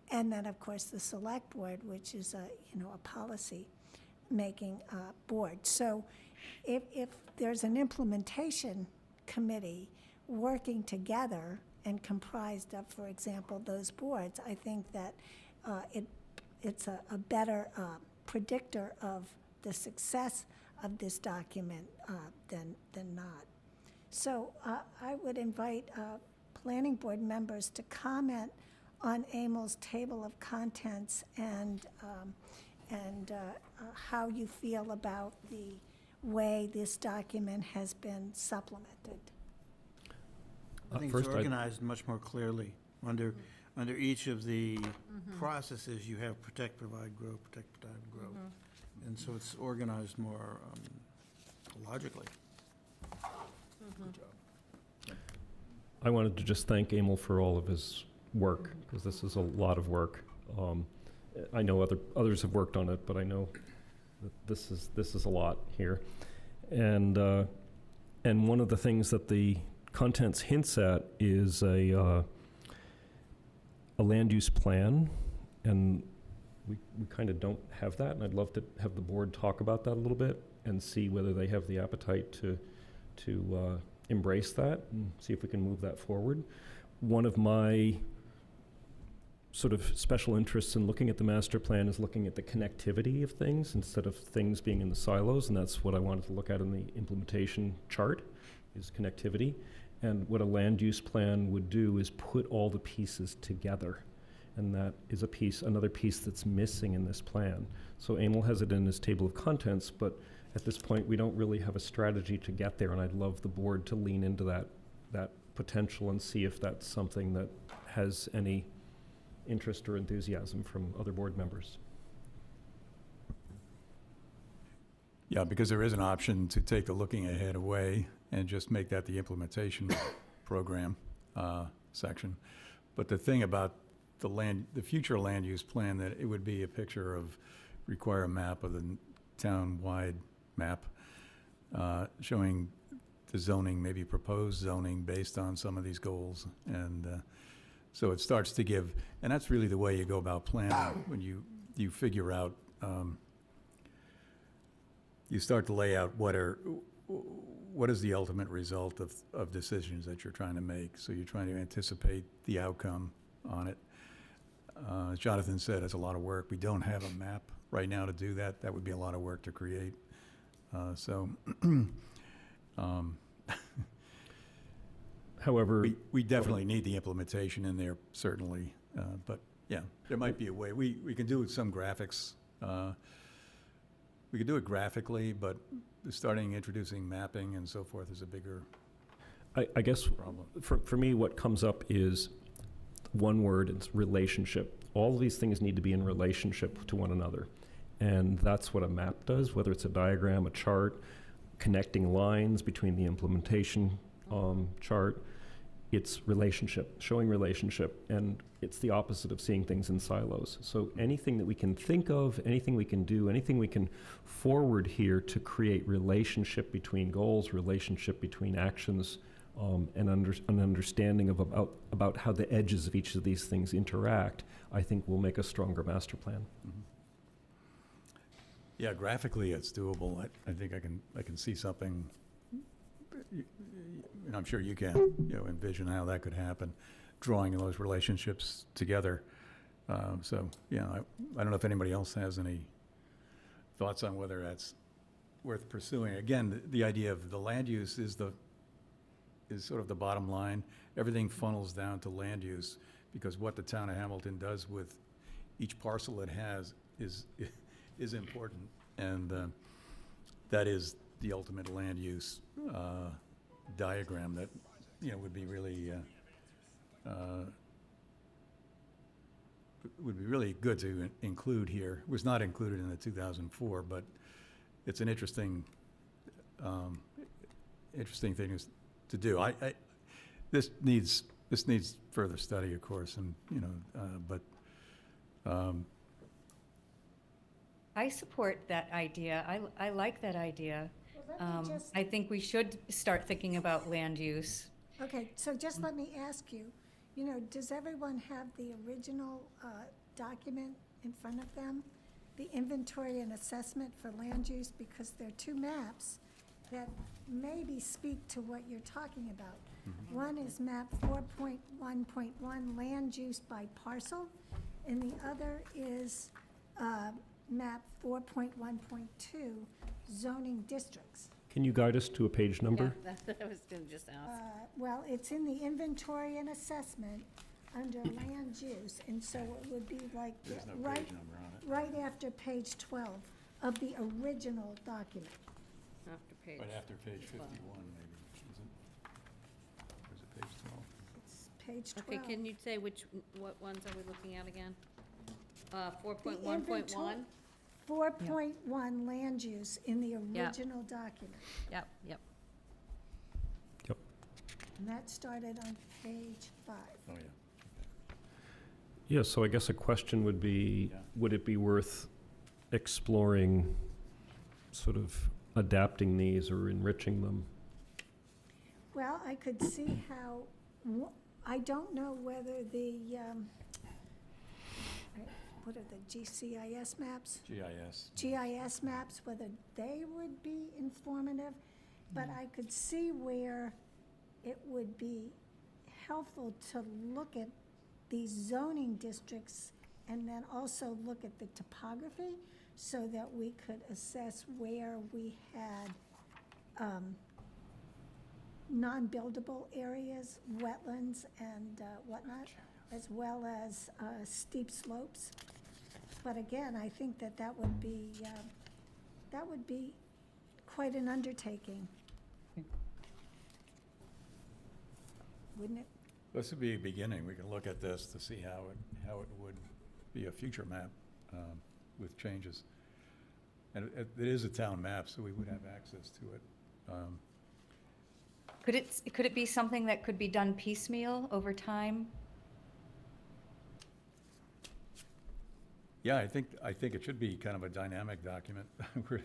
and then, of course, the Select Board, which is a policy decision-making board. So if there's an implementation committee working together and comprised of, for example, those boards, I think that it's a better predictor of the success of this document than not. So I would invite planning board members to comment on Emil's table of contents and how you feel about the way this document has been supplemented. I think it's First, organized much more clearly. Under each of the processes, you have protect, provide, grow, protect, provide, grow. And so it's organized more logically. I wanted to just thank Emil for all of his work, because this is a lot of work. I know others have worked on it, but I know that this is a lot here. And one of the things that the contents hints at is a land use plan, and we kind of don't have that, and I'd love to have the board talk about that a little bit and see whether they have the appetite to embrace that and see if we can move that forward. One of my sort of special interests in looking at the master plan is looking at the connectivity of things instead of things being in the silos, and that's what I wanted to look at in the implementation chart, is connectivity. And what a land use plan would do is put all the pieces together, and that is another piece that's missing in this plan. So Emil has it in his table of contents, but at this point, we don't really have a strategy to get there, and I'd love the board to lean into that potential and see if that's something that has any interest or enthusiasm from other board members. Yeah, because there is an option to take the looking ahead away and just make that the implementation program section. But the thing about the future land use plan, that it would be a picture of, require a map of the town-wide map, showing the zoning, maybe proposed zoning based on some of these goals. And so it starts to give, and that's really the way you go about planning, when you figure out, you start to lay out what is the ultimate result of decisions that you're trying to make. So you're trying to anticipate the outcome on it. As Jonathan said, it's a lot of work. We don't have a map right now to do that. That would be a lot of work to create. However, we definitely need the implementation in there, certainly. But yeah, there might be a way. We can do some graphics. We could do it graphically, but starting introducing mapping and so forth is a bigger I guess problem. for me, what comes up is one word, it's relationship. All of these things need to be in relationship to one another. And that's what a map does, whether it's a diagram, a chart, connecting lines between the implementation chart. It's relationship, showing relationship, and it's the opposite of seeing things in silos. So anything that we can think of, anything we can do, anything we can forward here to create relationship between goals, relationship between actions, and an understanding of about how the edges of each of these things interact, I think will make a stronger master plan. Mm-hmm. Yeah, graphically, it's doable. I think I can see something, and I'm sure you can, envision how that could happen, drawing those relationships together. So, yeah, I don't know if anybody else has any thoughts on whether that's worth pursuing. Again, the idea of the land use is sort of the bottom line. Everything funnels down to land use, because what the town of Hamilton does with each parcel it has is important, and that is the ultimate land use diagram that would be really good to include here. It was not included in the 2004, but it's an interesting thing to do. This needs further study, of course, and but. I support that idea. I like that idea. Well, let me just, I think we should start thinking about land use. okay, so just let me ask you, does everyone have the original document in front of them? the inventory and assessment for land use, because there are two maps that maybe speak to what you're talking about. One is map 4.1.1, land use by parcel, and the other is map 4.1.2, zoning districts. Can you guide us to a page number? Yeah, that's what I was gonna just ask. Well, it's in the inventory and assessment under land use, and so it would be like There's no right, page number on it. right after page 12 of the original document. After page. Right after page 12. 51, maybe, is it? Or is it page 12? It's page 12. Okay, can you say what ones are we looking at again? 4.1.1? inventory- 4.1 land use in the Yeah. original document. Yep, yep. And that started on page 5. Oh, yeah. Yeah, so I guess a question would be, Yeah. would it be worth exploring sort of adapting these or enriching them? Well, I could see how, I don't know whether the, what are the GCIS maps? GIS. GIS maps, whether they would be informative, but I could see where it would be helpful to look at these zoning districts and then also look at the topography so that we could assess where we had non-buildable areas, wetlands and whatnot, as well as steep slopes. But again, I think that that would be quite an undertaking. Wouldn't it? This would be a beginning. We can look at this to see how it would be a future map with changes. And it is a town map, so we would have access to it. Could it be something that could be done piecemeal over time? Yeah, I think it should be kind of a dynamic document where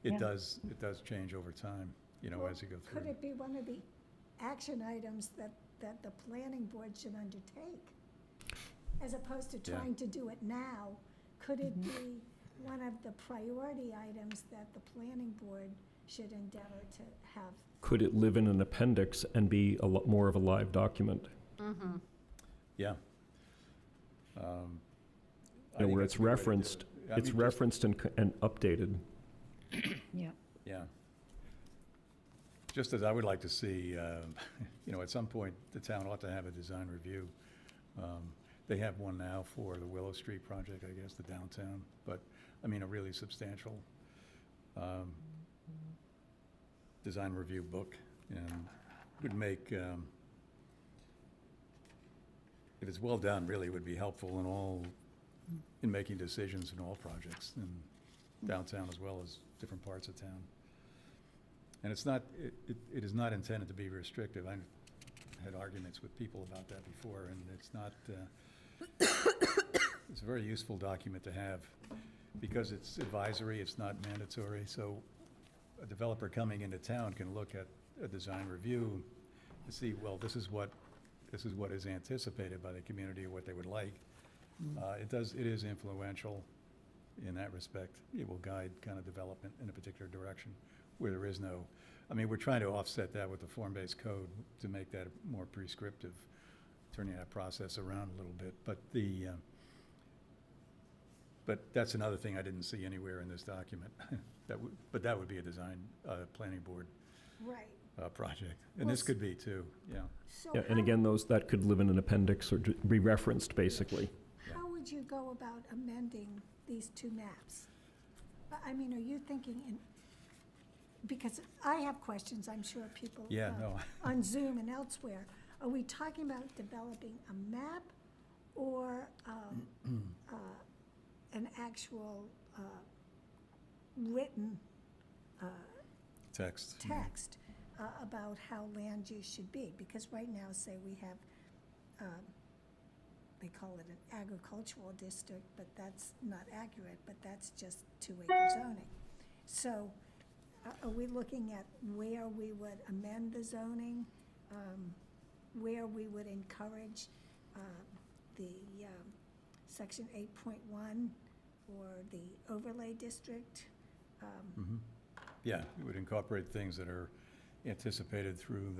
Yeah. it does change over time, Well, as you go through. Could it be one of the action items that the planning board should undertake? As opposed to Yeah. trying to do it now, could it be one of the priority items that the planning board should endeavor to have? Could it live in an appendix and be a lot more of a live document? Mm-hmm. Yeah. I think Where that's it's a good way to do referenced, it. I it's mean, just- referenced and updated. Yeah. Yeah. Just as I would like to see, at some point, the town ought to have a design review. They have one now for the Willow Street project, I guess, the downtown, but, a really substantial design review book, and would make, if it's well done, really would be helpful in making decisions in all projects, in downtown as well as different parts of town. And it is not intended to be restrictive. I've had arguments with people about that before, and it's not, it's a very useful document to have, because it's advisory, it's not mandatory, so a developer coming into town can look at a design review to see, well, this is what is anticipated by the community, or what they would like. It is influential in that respect. It will guide kind of development in a particular direction where there is no, we're trying to offset that with the form-based code to make that more prescriptive, turning that process around a little bit. But that's another thing I didn't see anywhere in this document. But that would be a design, planning board Right. project. And this Well, could be too, yeah. So Yeah, and how- again, that could live in an appendix or be referenced, basically. How would you go about amending these two maps? Are you thinking because I have questions, I'm sure people Yeah, no. on Zoom and elsewhere. Are we talking about developing a map or an actual written Text. text about how land use should be? Because right now, say we have, they call it an agricultural district, but that's not accurate, but that's just 2-acre zoning. So are we looking at where we would amend the zoning, where we would encourage the section 8.1 for the overlay district. Yeah, it would incorporate things that are anticipated through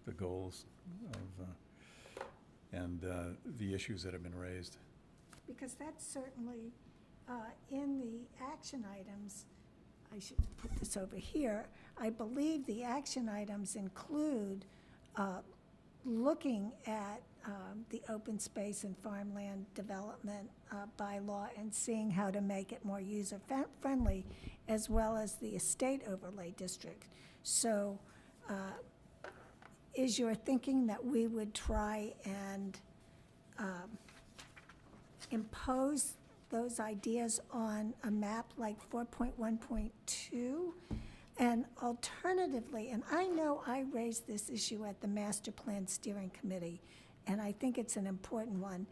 the goals of, and the issues that have been raised. Because that's certainly in the action items. I should put this over here. I believe the action items include looking at the open space and farmland development bylaw and seeing how to make it more user-friendly, as well as the estate overlay district. So is your thinking that we would try and impose those ideas on a map like 4.1.2? And alternatively, and I know I raised this issue at the Master Plan Steering Committee, and I think it's an important one,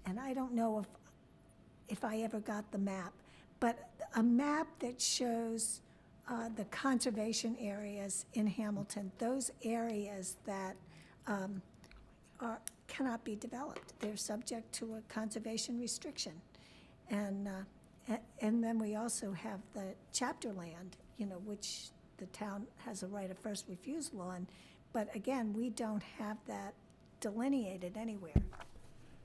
and I don't know if I ever got the map, but a map that shows the conservation areas in Hamilton, those areas that cannot be developed. They're subject to a conservation restriction. And then we also have the chapter land, which the town has a right of first refusal on. But again, we don't have that delineated anywhere.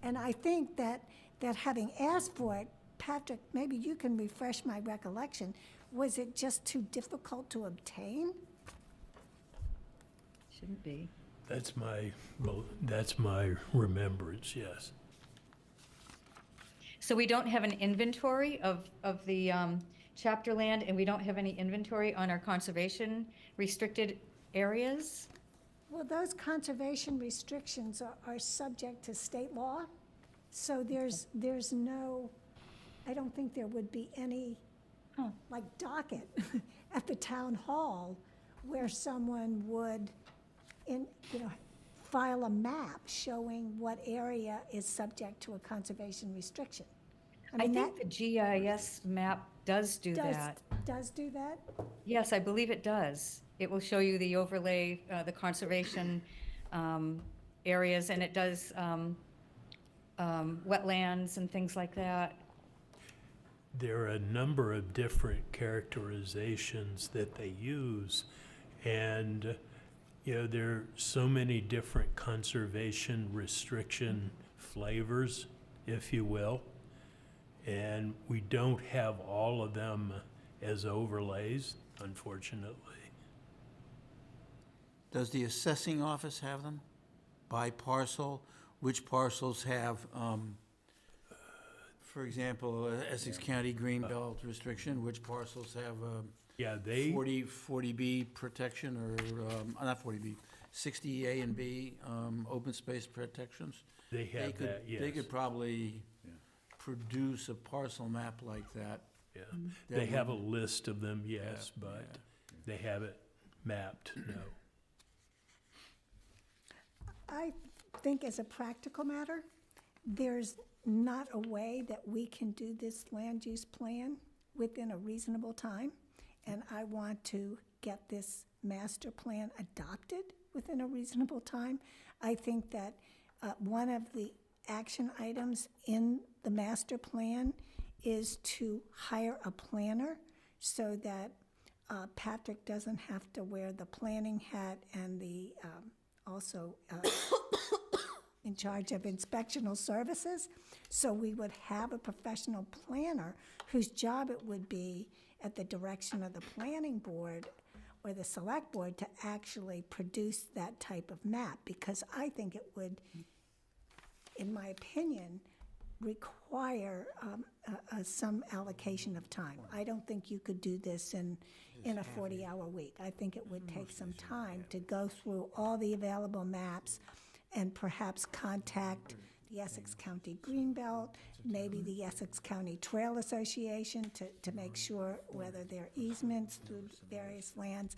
And I think that having asked for it, Patrick, maybe you can refresh my recollection, was it just too difficult to obtain? Shouldn't be. That's my remembrance, yes. So we don't have an inventory of the chapter land, and we don't have any inventory on our conservation restricted areas? Well, those conservation restrictions are subject to state law. So there's no, I don't think there would be any, like docket at the town hall where someone would, file a map showing what area is subject to a conservation restriction. I think the GIS map does do that. Does do that? Yes, I believe it does. It will show you the overlay, the conservation areas, and it does wetlands and things like that. There are a number of different characterizations that they use, and there are so many different conservation restriction flavors, if you will, and we don't have all of them as overlays, unfortunately. Does the assessing office have them? By parcel? Which parcels have, for example, Essex County Greenbelt restriction? Which parcels have Yeah, they, 40B protection, or, not 40B, 60A and B open space protections? they have that, yes. They could probably produce a parcel map like that. Yeah. that They have a would- list of them, yes, Yeah, but they have it mapped, no. I think as a practical matter, there's not a way that we can do this land use plan within a reasonable time. And I want to get this master plan adopted within a reasonable time. I think that one of the action items in the master plan is to hire a planner so that Patrick doesn't have to wear the planning hat and the also in charge of inspectional services. So we would have a professional planner whose job it would be, at the direction of the planning board or the select board, to actually produce that type of map, because I think it would, in my opinion, require some allocation of time. I don't think you could do this in a 40-hour week. I think it would take some time to go through all the available maps and perhaps contact the Essex County Greenbelt, maybe the Essex County Trail Association to make sure whether there are easements through various lands.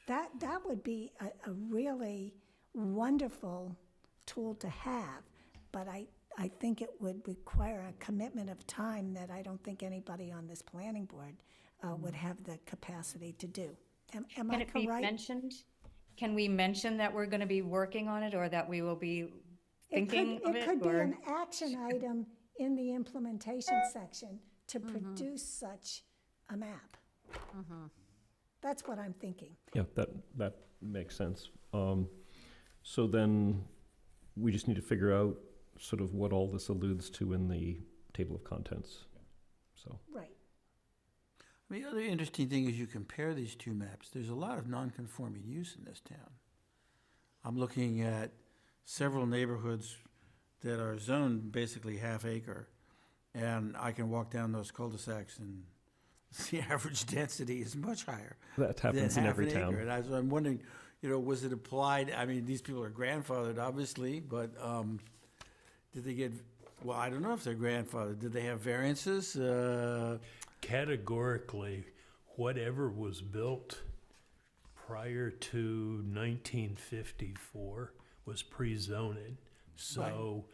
That would be a really wonderful tool to have, but I think it would require a commitment of time that I don't think anybody on this planning board would have the capacity to do. Am Can I it be correct? mentioned? Can we mention that we're going to be working on it, or that we will be thinking of it? It could be or- an action item in the implementation section to produce such a map. That's what I'm thinking. Yeah, that makes sense. So then, we just need to figure out sort of what all this alludes to in the table of contents. So, Right. The other interesting thing is you compare these two maps, there's a lot of non-conforming use in this town. I'm looking at several neighborhoods that are zoned basically half acre, and I can walk down those cul-de-sacs and the average density is much higher that than happens in half every an acre. town. And I'm wondering, was it applied, I mean, these people are grandfathered, obviously, but did they get, well, I don't know if they're grandfathered. Did they have variances? Categorically, whatever was built prior to 1954 was pre-zoned. So,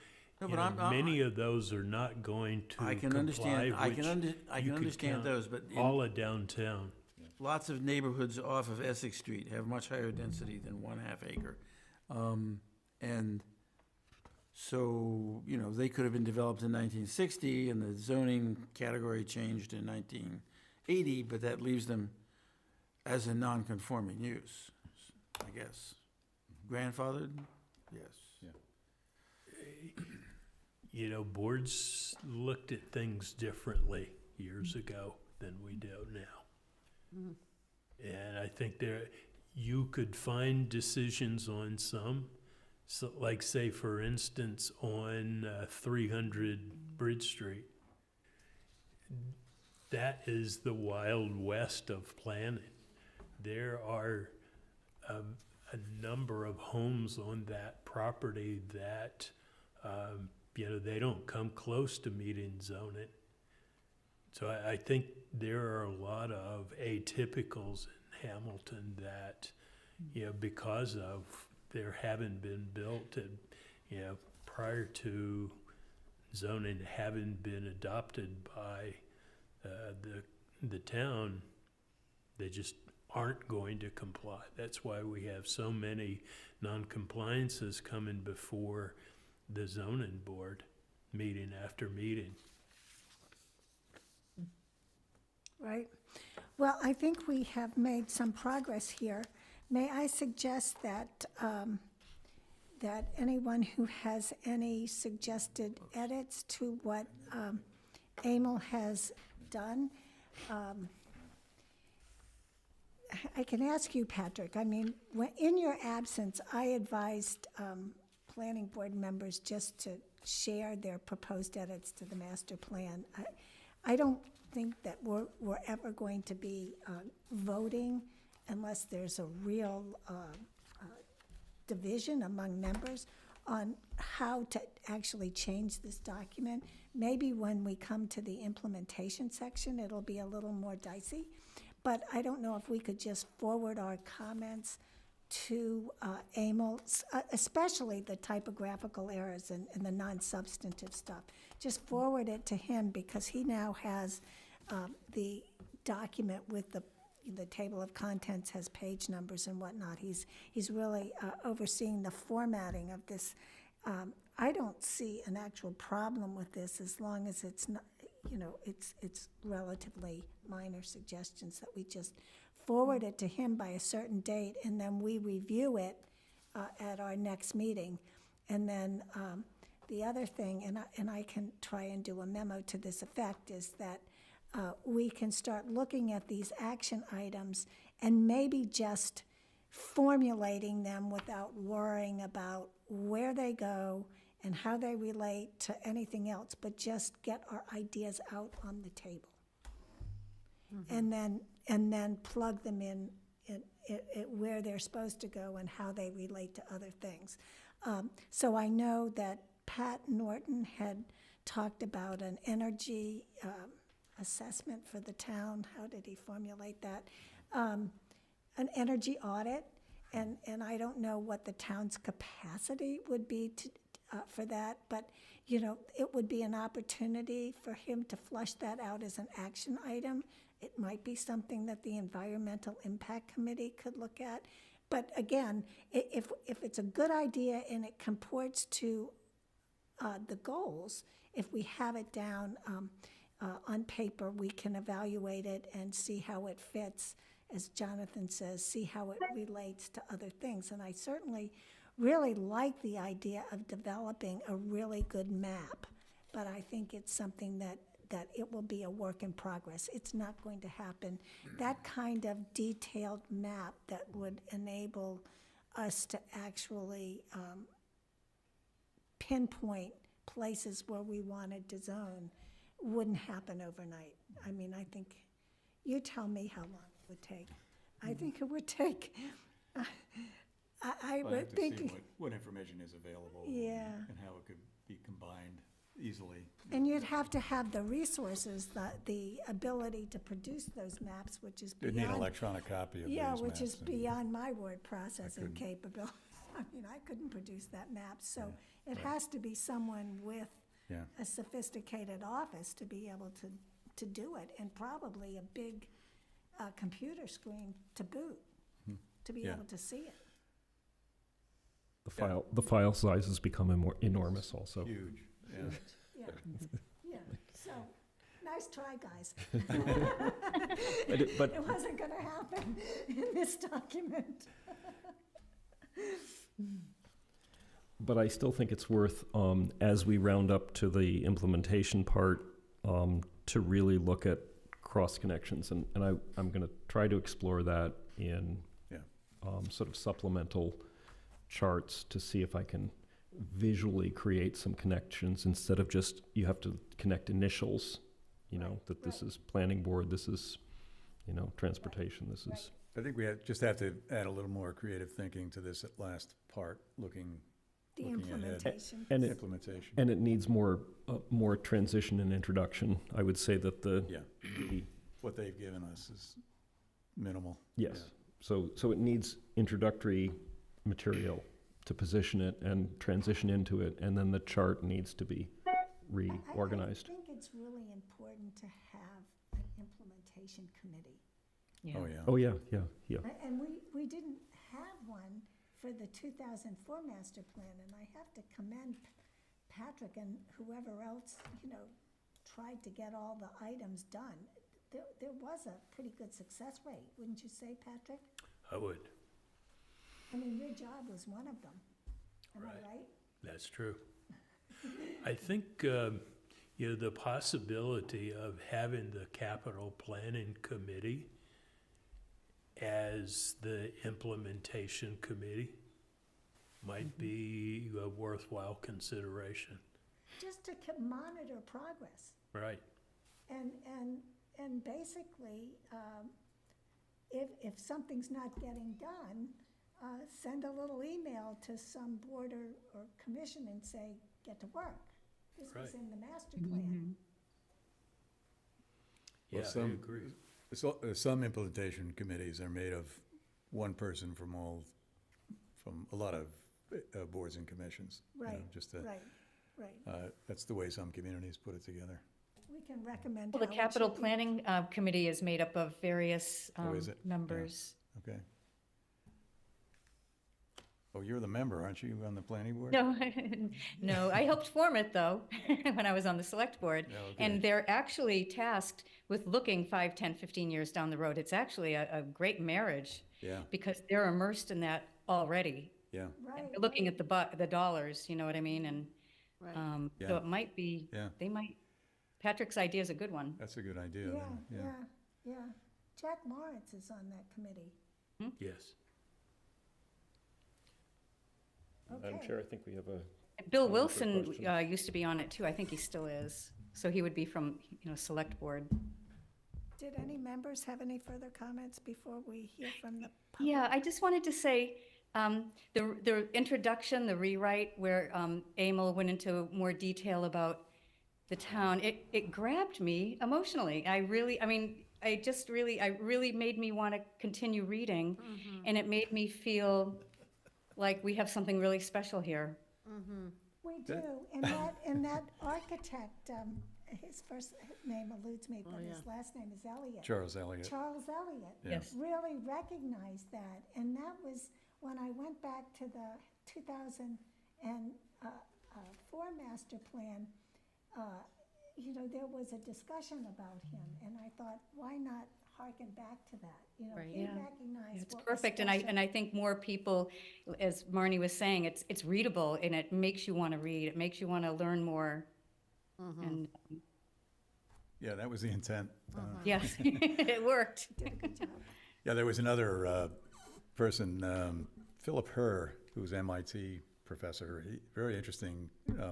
No, you but know, many of those are not going to I can comply, understand, I which can you could understand count those, but all of downtown. lots of neighborhoods off of Essex Street have much higher density than 1/2 acre. And so, they could have been developed in 1960 and the zoning category changed in 1980, but that leaves them as a non-conforming use, I guess. Grandfathered? Yes. Boards looked at things differently years ago than we do now. And I think you could find decisions on some, so like say for instance on 300 Bridge Street. That is the Wild West of planning. There are a number of homes on that property that they don't come close to meeting zoning. So I think there are a lot of atypicals in Hamilton that, because of there having been built and, prior to zoning having been adopted by the town, they just aren't going to comply. That's why we have so many non-compliances coming before the zoning board, meeting after meeting. Right. Well, I think we have made some progress here. May I suggest that, that anyone who has any suggested edits to what Emil has done, I can ask you, Patrick, I mean, in your absence, I advised planning board members just to share their proposed edits to the master plan. I don't think that we're ever going to be voting unless there's a real division among members on how to actually change this document. Maybe when we come to the implementation section, it'll be a little more dicey. But I don't know if we could just forward our comments to Emil, especially the typographical errors and the non-substantive stuff. Just forward it to him because he now has the document with the table of contents, has page numbers and whatnot. He's really overseeing the formatting of this. I don't see an actual problem with this as long as it's not, it's relatively minor suggestions that we just forward it to him by a certain date, and then we review it at our next meeting. And then the other thing, and I can try and do a memo to this effect, is that we can start looking at these action items and maybe just formulating them without worrying about where they go and how they relate to anything else, but just get our ideas out on the table. And then plug them in where they're supposed to go and how they relate to other things. So I know that Pat Norton had talked about an energy assessment for the town. How did he formulate that? An energy audit, and I don't know what the town's capacity would be for that, but it would be an opportunity for him to flush that out as an action item. It might be something that the Environmental Impact Committee could look at. But again, if it's a good idea and it comports to the goals, if we have it down on paper, we can evaluate it and see how it fits, as Jonathan says, see how it relates to other things. And I certainly really like the idea of developing a really good map, but I think it's something that it will be a work in progress. It's not going to happen. That kind of detailed map that would enable us to actually pinpoint places where we wanted to zone wouldn't happen overnight. I mean, I think, you tell me how long it would take. I think it would take, I Well, I would have to think, see what information is available. Yeah. And how it could be combined easily. and you'd have to have the resources, the ability to produce those maps, which is You'd need an beyond. electronic copy of these Yeah, maps. which is and- beyond my word processing couldn't. capabilities. I mean, I couldn't produce that map, so it right. has to be someone with Yeah, a sophisticated office to be able to do it, and probably a big computer screen to boot, to be Yeah. able to see it. The file sizes become enormous also. huge, yeah. Yeah, yeah, so, nice try, guys. But It wasn't gonna happen in this document. But I still think it's worth, as we round up to the implementation part, to really look at cross connections. And I'm going to try to explore that in Yeah. sort of supplemental charts to see if I can visually create some connections instead of just, you have to connect initials, that this right. is planning board, this is, transportation, this is. I think we just have to add a little more creative thinking to this last part, looking The Looking ahead. implementation. And it, implementation. and it needs more transition and introduction. I would say that Yeah, the what they've given us is minimal. yes. So it needs introductory material to position it and transition into it, and then the chart needs to be reorganized. I think it's really important to have an implementation committee. Yeah. Oh, yeah. Oh, yeah. And we didn't have one for the 2004 master plan, and I have to commend Patrick and whoever else, tried to get all the items done. There was a pretty good success rate, wouldn't you say, Patrick? I would. I mean, your job was one of them. Am I Right. right? That's true. I think, the possibility of having the capital planning committee as the implementation committee might be a worthwhile consideration. Just to monitor progress. Right. And basically, if something's not getting done, send a little email to some board or commission and say, get to work. This was Right. in the master plan. Well, Yeah, I some- agree. So, some implementation committees are made of one person from a lot of boards and commissions. Right, Just to, right. that's the way some communities put it together. We can recommend Well, the how it capital should be. planning committee is made up of various Oh, is it? Yeah. members. Okay. Oh, you're the member, aren't you, on the planning board? No, no, I helped form it, though, when I was on the select board. Yeah, okay. And they're actually tasked with looking 5, 10, 15 years down the road. It's actually a great marriage, Yeah, because they're immersed in that already. yeah, Right, They're looking at the dollars, you know what I mean? And so Yeah. it might be, yeah. Patrick's idea is a good one. That's a good idea. yeah, then, yeah, yeah. Jack Lawrence is on that committee. Yes. Madam Okay. Chair, I think we have a, Bill for Wilson questions. used to be on it, too. I think he still is. So he would be from, select board. Did any members have any further comments before we hear from the public? Yeah, I just wanted to say, the introduction, the rewrite, where Emil went into more detail about the town, it grabbed me emotionally. It really made me want to continue reading, and it made me feel like we have something really special here. We do, and that architect, his first name eludes me, but his last name is Elliott. Charles Elliott. Charles Elliott. Yeah. Yes. Really recognized that, and that was when I went back to the 2004 master plan. you know, there was a discussion about him, and I thought, why not harken back to that? You know, Right. he Yeah. recognized It's what was perfect, special. and I think more people, as Marnie was saying, it's readable, and it makes you want to read, it makes you want to learn more. And, Yeah, that was the intent. yes, it worked. Did a good job. Yeah, there was another person, Philip Herr, who was MIT professor, very interesting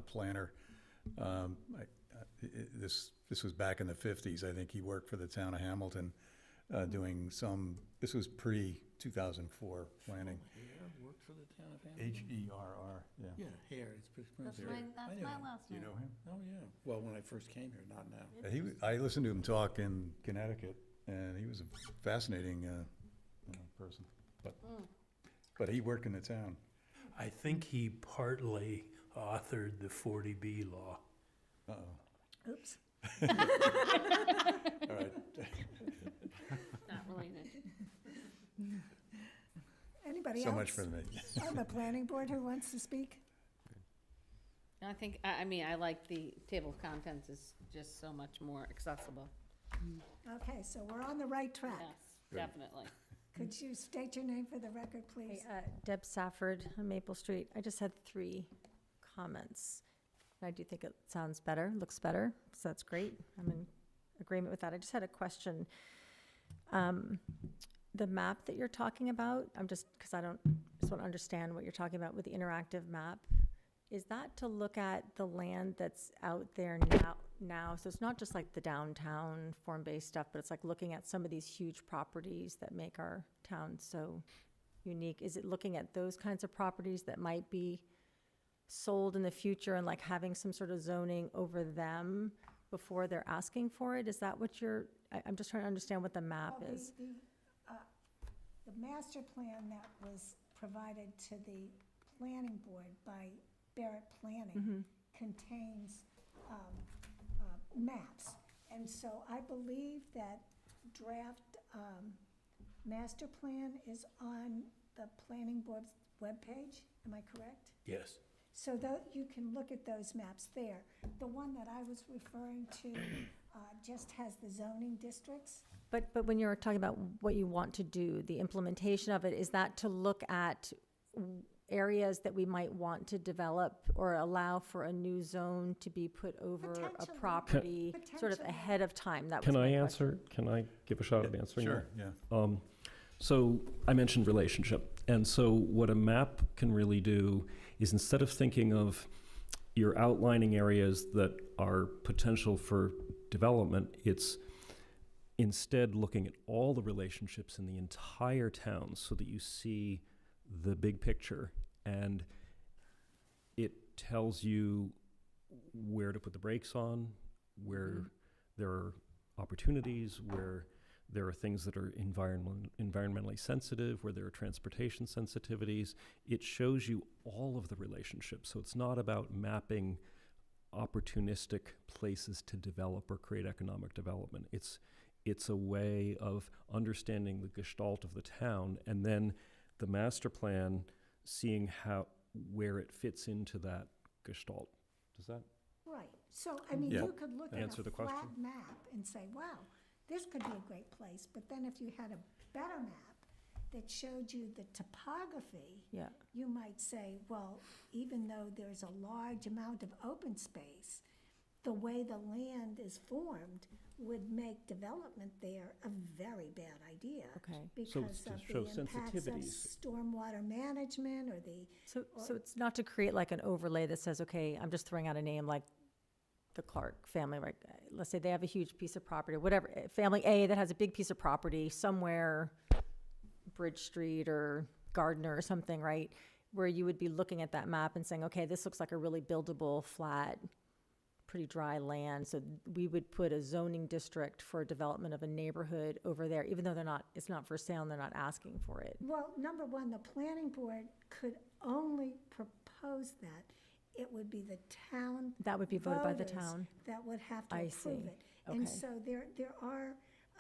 planner. This was back in the 50s. I think he worked for the town of Hamilton doing this was pre-2004 planning. Hare worked for the town of Hamilton? H-E-R-R, yeah. Yeah, Hare, it's That's pronounced my, Hare. that's I know my him. last Do you name. know him? Oh, yeah. Well, when I first came here, not now. I listened to him talk in Connecticut, and he was a fascinating person. But he worked in the town. I think he partly authored the 40B law. Uh-oh. Oops. All right. Not related. Anybody else? So much for me. On the planning board who wants to speak? I think, I mean, I like the table of contents is just so much more accessible. Okay, so we're on the right track. Yes, definitely. Could you state your name for the record, please? Deb Safford on Maple Street. I just had 3 comments. I do think it sounds better, looks better, so that's great. I'm in agreement with that. I just had a question. The map that you're talking about, because I just want to understand what you're talking about with the interactive map. Is that to look at the land that's out there now? So it's not just like the downtown form-based stuff, but it's like looking at some of these huge properties that make our town so unique. Is it looking at those kinds of properties that might be sold in the future and like having some sort of zoning over them before they're asking for it? Is that what I'm just trying to understand what the map Well, is. The master plan that was provided to the planning board by Barrett Planning contains maps. And so I believe that draft master plan is on the planning board's webpage. Am I correct? Yes. So that you can look at those maps there. The one that I was referring to just has the zoning districts. But when you're talking about what you want to do, the implementation of it, is that to look at areas that we might want to develop or allow for a new zone to be put over a Potentially. property sort of Potentially. ahead of time? That was Can my I question. answer? Can I give a shot at answering that? Sure, yeah. So I mentioned relationship. And so what a map can really do is instead of thinking of you're outlining areas that are potential for development, it's instead looking at all the relationships in the entire town so that you see the big picture, and it tells you where to put the brakes on, where there are opportunities, where there are things that are environmentally sensitive, where there are transportation sensitivities. It shows you all of the relationships. So it's not about mapping opportunistic places to develop or create economic development. It's a way of understanding the gestalt of the town, and then the master plan seeing where it fits into that gestalt. Does that? Right, so, I mean, Yeah. you could look at Answer a the flat question? map and say, wow, this could be a great place, but then if you had a better map that showed you the topography, Yeah. you might say, well, even though there's a large amount of open space, the way the land is formed would make development there a very bad idea. Okay. So Because it's to of show the impacts of sensitivities. stormwater management or the, So it's not to create like an overlay that says, okay, I'm just throwing out a name like the Clark family, right? Let's say they have a huge piece of property, whatever, family A that has a big piece of property somewhere, Bridge Street or Gardner or something, right? Where you would be looking at that map and saying, okay, this looks like a really buildable, flat, pretty dry land. So we would put a zoning district for development of a neighborhood over there, even though it's not for sale and they're not asking for it. well, number one, the planning board could only propose that. It would be the town That would be voted by the voters town. that would have to I approve see. it. And Okay. so there are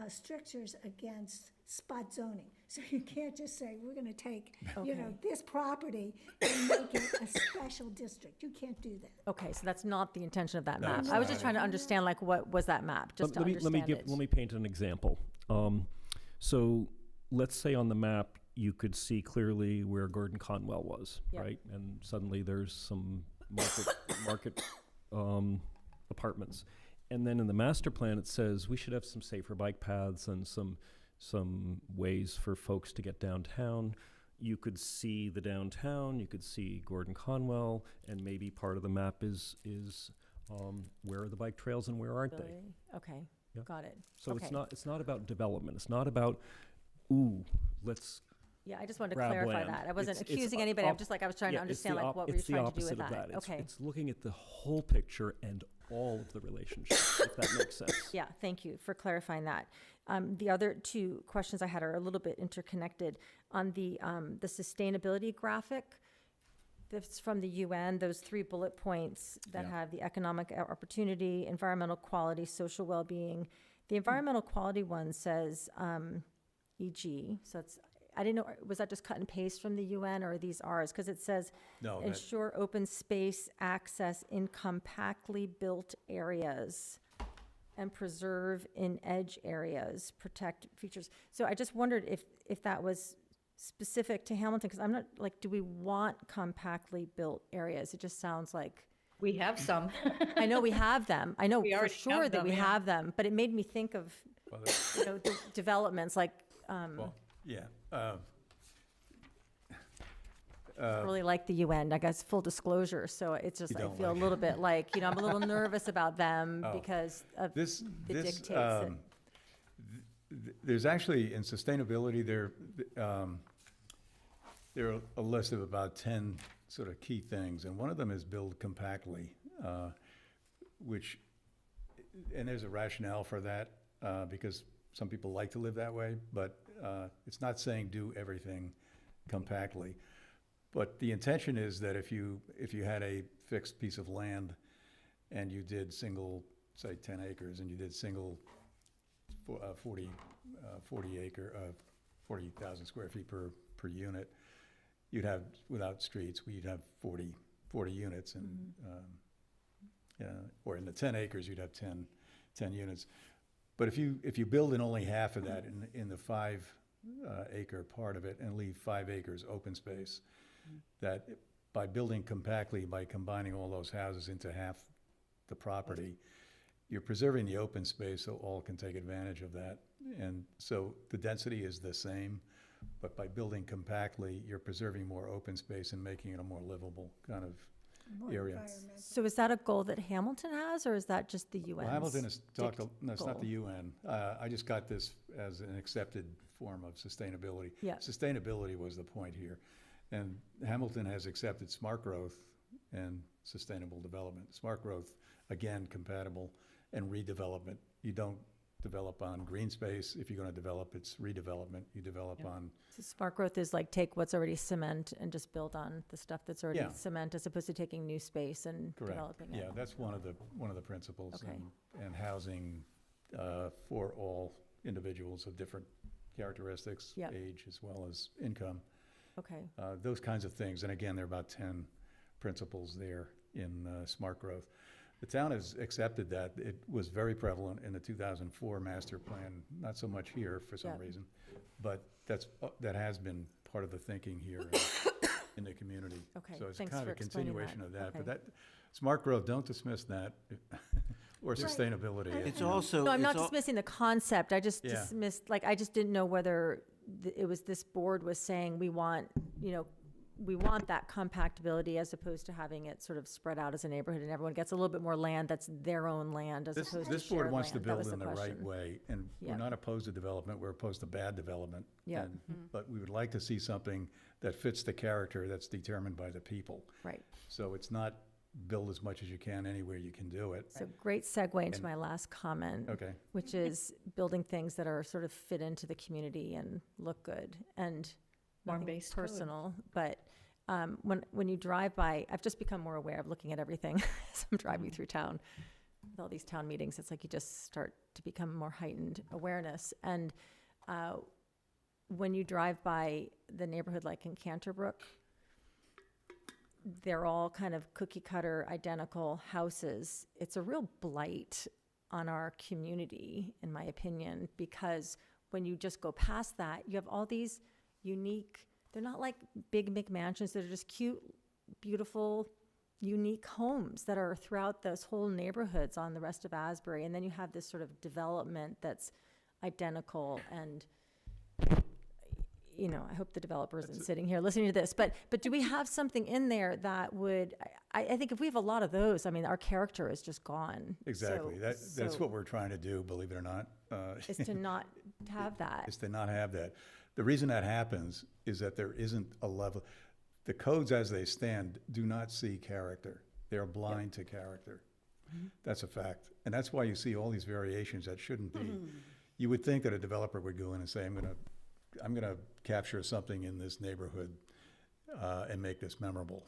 strictures against spot zoning. So you can't just say, we're gonna take, Okay. this property and make it a special district. You can't do that. Okay, so that's not the intention of that No, map. it's I was not. just trying to understand, like, what was that map, just to Let me understand it. let me paint an example. So let's say on the map, you could see clearly where Gordon Conwell was, Yep. right? And suddenly there's some market apartments. And then in the master plan, it says we should have some safer bike paths and some ways for folks to get downtown. You could see the downtown, you could see Gordon Conwell, and maybe part of the map is where are the bike trails and where aren't they? Really? Okay, Yeah. got it. So Okay. it's not about development. It's not about, ooh, let's. Yeah, I just wanted to grab clarify land. that. I wasn't It's accusing op- anybody, I'm op- just like, I was trying to yeah, it's the understand, like, op- what were you it's the trying to do opposite with of that? It's- Okay. It's looking at the whole picture and all of the relationships, if that makes sense. Yeah, thank you for clarifying that. The other two questions I had are a little bit interconnected. On the sustainability graphic, that's from the UN, those 3 bullet points that Yeah. have the economic opportunity, environmental quality, social well-being. The environmental quality one says EG, so it's, I didn't know, was that just cut and paste from the UN, or are these ours? Because it says No, that, ensure open space access in compactly built areas and preserve in edge areas, protect features. So I just wondered if that was specific to Hamilton, because I'm not, like, do we want compactly built areas? It just sounds like, We have some. I know we have them. I know We for already sure have that them, we yeah. have them, but it made me think of, well, that- developments like, well, yeah. really like the UN, I guess, full disclosure, so it's just, You I don't feel a like little bit like, I'm a little nervous about them Oh. because of This, the this, dictates that. There's actually, in sustainability, there are a list of about 10 sort of key things, and one of them is build compactly, which, and there's a rationale for that, because some people like to live that way, but it's not saying do everything compactly. But the intention is that if you had a fixed piece of land and you did single, say 10 acres, and you did single 40,000 square feet per unit, you'd have, without streets, we'd have 40 units, and or in the 10 acres, you'd have 10 units. But if you build in only half of that in the 5 acre part of it and leave 5 acres open space, that by building compactly, by combining all those houses into half the property, you're preserving the open space so all can take advantage of that. And so the density is the same, but by building compactly, you're preserving more open space and making it a more livable kind of More area. environmental. So is that a goal that Hamilton has, or is that just the UN's? Well, Hamilton has talked, no, it's not goal? the UN. I just got this as an accepted form of sustainability. Yeah. Sustainability was the point here. And Hamilton has accepted smart growth and sustainable development. Smart growth, again, compatible, and redevelopment. You don't develop on green space. If you're gonna develop, it's redevelopment. You develop on, So smart growth is like take what's already cement and just build on the stuff that's already Yeah. cement, as opposed to taking new space and correct. developing it. Yeah, that's one of the principles. Okay. And housing for all individuals of different characteristics, Yep. age as well as income. Okay, Those kinds of things, and again, there are about 10 principles there in smart growth. The town has accepted that. It was very prevalent in the 2004 master plan, not so much here for some Yeah. reason, but that has been part of the thinking here in the community. Okay, So it's thanks kind of for a explaining continuation that. of that. But Okay. that, smart growth, don't dismiss that, or Right. sustainability. It's you know. also. no, I'm not it's al- dismissing the concept, I just Yeah. dismissed, like, I just didn't know whether it was this board was saying, we want, we want that compactability as opposed to having it sort of spread out as a neighborhood and everyone gets a little bit more land that's their own land as opposed to This board shared wants to land. That build was in the right question. way, and Yeah. we're not opposed to development, we're opposed to bad development. Yeah. And- But we would like to see something that fits the character that's determined by the people. Right. So it's not build as much as you can anywhere you can do it. So great segue into And- my last comment. Okay. Which is building things that are sort of fit into the community and look good and nothing Norm-based code. personal. But when you drive by, I've just become more aware of looking at everything as I'm driving through town. With all these town meetings, it's like you just start to become more heightened awareness. And when you drive by the neighborhood like in Canterbrook, they're all kind of cookie cutter, identical houses. It's a real blight on our community, in my opinion, because when you just go past that, you have all these unique, they're not like big McMansions, they're just cute, beautiful, unique homes that are throughout those whole neighborhoods on the rest of Asbury. And then you have this sort of development that's identical and, you know, I hope the developer isn't sitting here listening to this, but do we have something in there that would, I think if we have a lot of those, I mean, our character is just gone. Exactly. That's So what we're trying to do, believe it or not. is to not have that. Is to not have that. The reason that happens is that there isn't a level, the codes as they stand do not see character. They're blind to character. That's a fact. And that's why you see all these variations that shouldn't be. You would think that a developer would go in and say, I'm gonna capture something in this neighborhood and make this memorable.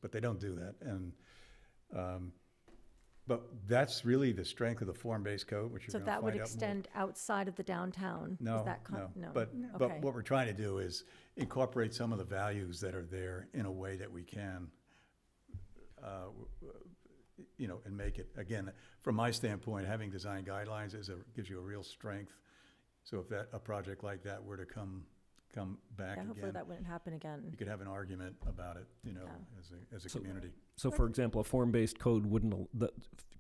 But they don't do that. And but that's really the strength of the form-based code, which you're So gonna that would find out more. extend outside of the downtown? Is No, that no. no. But Okay. what we're trying to do is incorporate some of the values that are there in a way that we can, you know, and make it, again, from my standpoint, having design guidelines gives you a real strength. So if a project like that were to come back Yeah, hopefully again, that wouldn't happen again. you could have an argument about it, you know, Yeah. as a So- community. So for example, a form-based code wouldn't,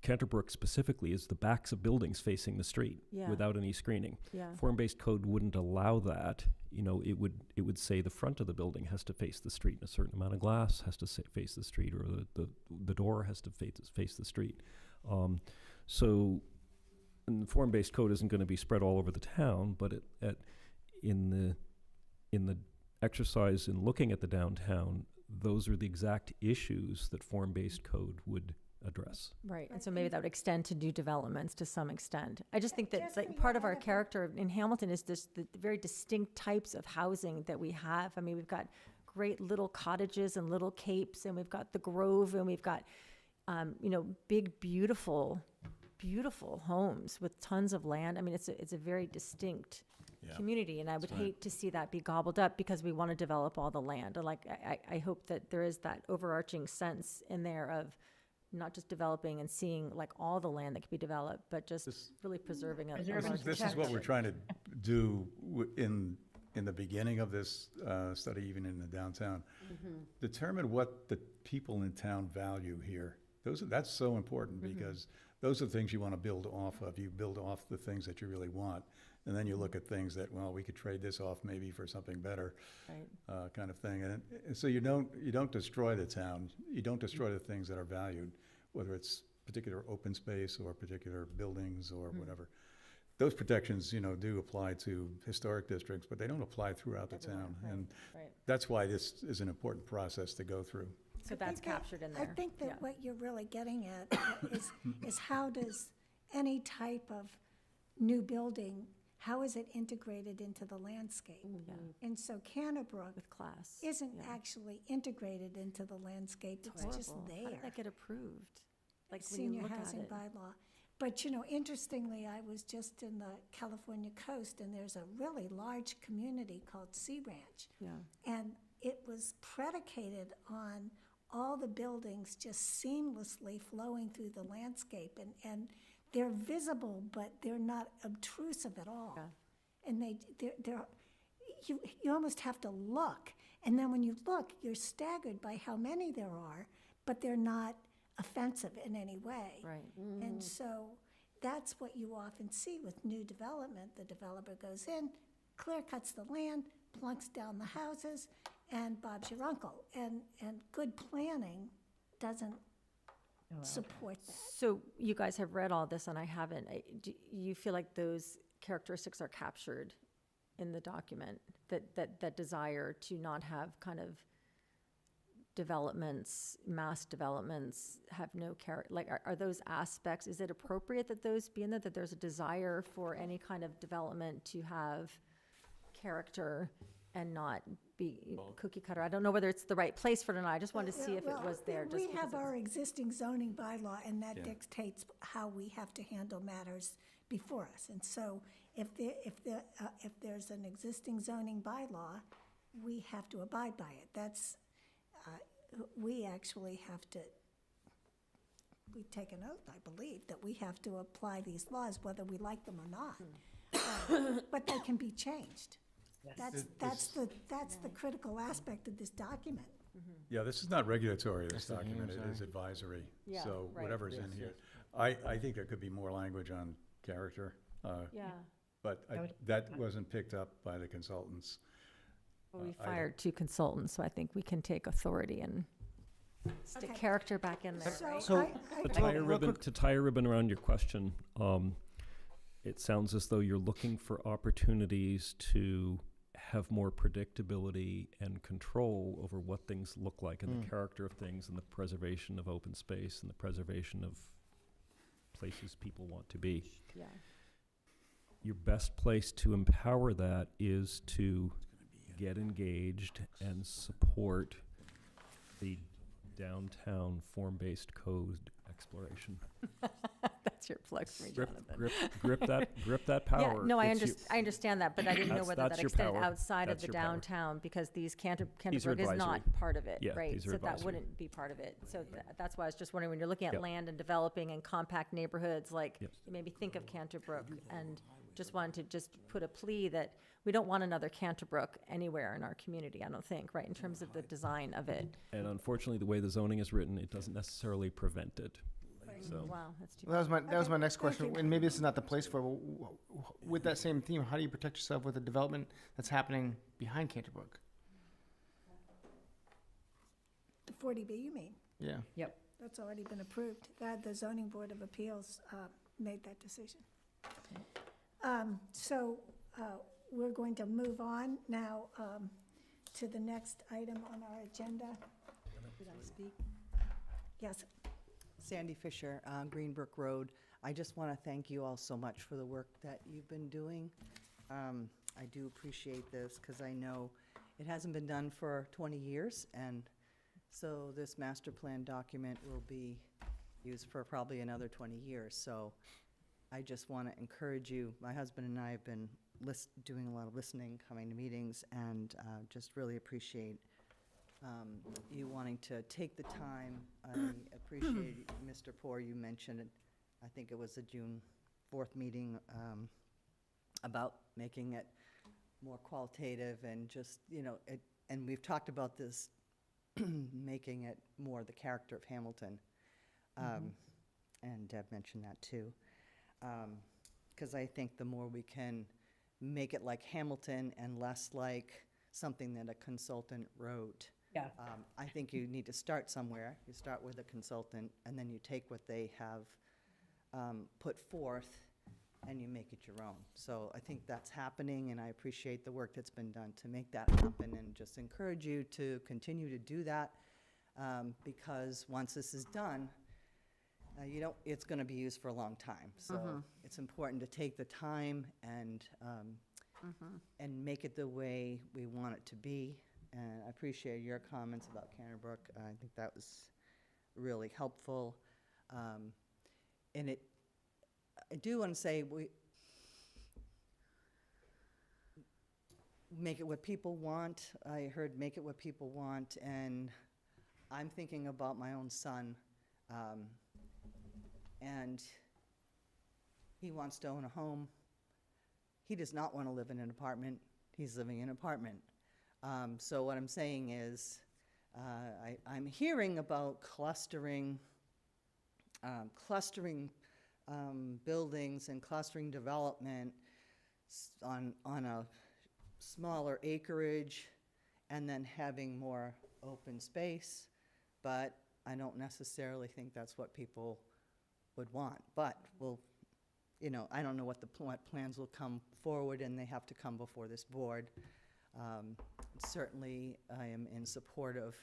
Canterbrook specifically is the backs of buildings facing the street Yeah. without any screening. Yeah. Form-based code wouldn't allow that. You know, it would say the front of the building has to face the street, and a certain amount of glass has to face the street, or the door has to face the street. So, and the form-based code isn't going to be spread all over the town, but in the exercise in looking at the downtown, those are the exact issues that form-based code would address. Right, and so maybe that would extend to new developments to some extent. I just think that Just like when part you of our have a- character in Hamilton is this, the very distinct types of housing that we have. I mean, we've got great little cottages and little capes, and we've got the Grove, and we've got, you know, big, beautiful homes with tons of land. I mean, it's a very distinct Yeah. community, and I would right. hate to see that be gobbled up because we want to develop all the land. Like, I hope that there is that overarching sense in there of not just developing and seeing like all the land that could be developed, but just This- really preserving a This large is what we're trying to do in the beginning of this study, even in the downtown. Determine what the people in town value here. That's so important because those are the things you want to build off of. You build off the things that you really want. And then you look at things that, well, we could trade this off maybe for something better, Right. kind of thing. And so you don't destroy the town. You don't destroy the things that are valued, whether it's particular open space or particular buildings or whatever. Those protections, you know, do apply to historic districts, but they don't apply throughout the town. And Right. that's why this is an important process to go through. So that's captured in there. I think Yeah. that what you're really getting at is how does any type of new building, how is it integrated into the landscape? Yeah. And so Canterbrook With class. isn't yeah. actually integrated into the landscape, it's just Horrible. How did that there. get approved? Like when you Senior look at housing it. bylaw. But, you know, interestingly, I was just in the California coast, and there's a really large community called Sea Ranch. Yeah. And it was predicated on all the buildings just seamlessly flowing through the landscape. And they're visible, but they're not obtrusive at all. Yeah. And you almost have to look. And then when you look, you're staggered by how many there are, but they're not offensive in any way. Right. And so that's what you often see with new development. The developer goes in, clear cuts the land, plunks down the houses, and Bob's your uncle. And good planning doesn't support that. So you guys have read all this and I haven't. Do you feel like those characteristics are captured in the document? That desire to not have kind of developments, mass developments have no character, like are those aspects, is it appropriate that those be in there, that there's a desire for any kind of development to have character and not be cookie cutter? I don't know whether it's the right place for it or not. I just wanted to see if it Well, was there. just We because have it's- our existing zoning bylaw, and that Yeah. dictates how we have to handle matters before us. And so if there's an existing zoning bylaw, we have to abide by it. We actually have to, we take an oath, I believe, that we have to apply these laws whether we like them or not. But they can be changed. That's the critical aspect of this document. Yeah, this is not regulatory, this That's the document, hands it is on. advisory. Yeah, So right. whatever's in here. I think there could be more language on character, Yeah. but that wasn't picked up by the consultants. Well, we I don't- fired 2 consultants, so I think we can take authority and stick Okay. character back in there, right? So- To tie a real ribbon, quick- to tie a ribbon around your question, it sounds as though you're looking for opportunities to have more predictability and control over what things look like and the character of things and the preservation of open space and the preservation of places people want to be. Yeah. Your best place to empower that is to get engaged and support the downtown form-based code exploration. That's your plug for me, Jonathan. Grip that power. Yeah, no, I It's I understand that, but I didn't know That's- whether that's that your extended power. outside of That's the your power. downtown, because these These are Canterbury is not advisory. part of it, Yeah, right? these are So that advisory. wouldn't be part of it. So that's why I was just wondering, when you're looking at Yep. land and developing and compact neighborhoods, like, Yep. you maybe think of Canterbrook, and just wanted to just put a plea that we don't want another Canterbrook anywhere in our community, I don't think, right, in terms of the design of it. And unfortunately, the way the zoning is written, it doesn't necessarily prevent it. So, Wow, that's too Well, that was my next thank question, you. and maybe this is not the place for it, but with that same theme, how do you protect yourself with the development that's happening behind Canterbrook? The 40B, you mean? Yeah. That's already been approved. The zoning board of appeals made that decision. So we're going to move on now to the next item on our agenda. Could I speak? Yes, Sandy Fisher, Greenbrook Road. I just want to thank you all so much for the work that you've been doing. I do appreciate this because I know it hasn't been done for 20 years, and so this master plan document will be used for probably another 20 years. So I just want to encourage you. My husband and I have been doing a lot of listening, coming to meetings, and just really appreciate you wanting to take the time. I appreciate, Mr. Poor, you mentioned, I think it was the June 4th meeting, about making it more qualitative and just, and we've talked about this, making it more the character of Hamilton. And Deb mentioned that too. Because I think the more we can make it like Hamilton and less like something that a consultant wrote, Yeah. I think you need to start somewhere. You start with a consultant, and then you take what they have put forth, and you make it your own. So I think that's happening, and I appreciate the work that's been done to make that happen, and just encourage you to continue to do that, because once this is done, it's going to be used for a long time. So it's important to take the time and make it the way we want it to be. And I appreciate your comments about Canterbrook. I think that was really helpful. And I do want to say, make it what people want. I heard make it what people want, and I'm thinking about my own son. And he wants to own a home. He does not want to live in an apartment. He's living in an apartment. So what I'm saying is, I'm hearing about clustering buildings and clustering development on a smaller acreage, and then having more open space. But I don't necessarily think that's what people would want. But I don't know what what plans will come forward, and they have to come before this board. Certainly, I am in support of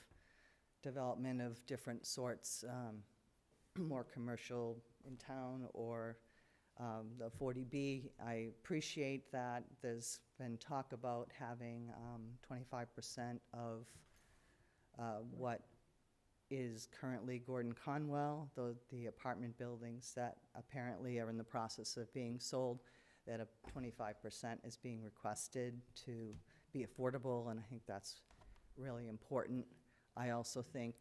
development of different sorts, more commercial in town, or the 40B. I appreciate that there's been talk about having 25% of what is currently Gordon Conwell, the apartment buildings that apparently are in the process of being sold, that a 25% is being requested to be affordable, and I think that's really important. I also think,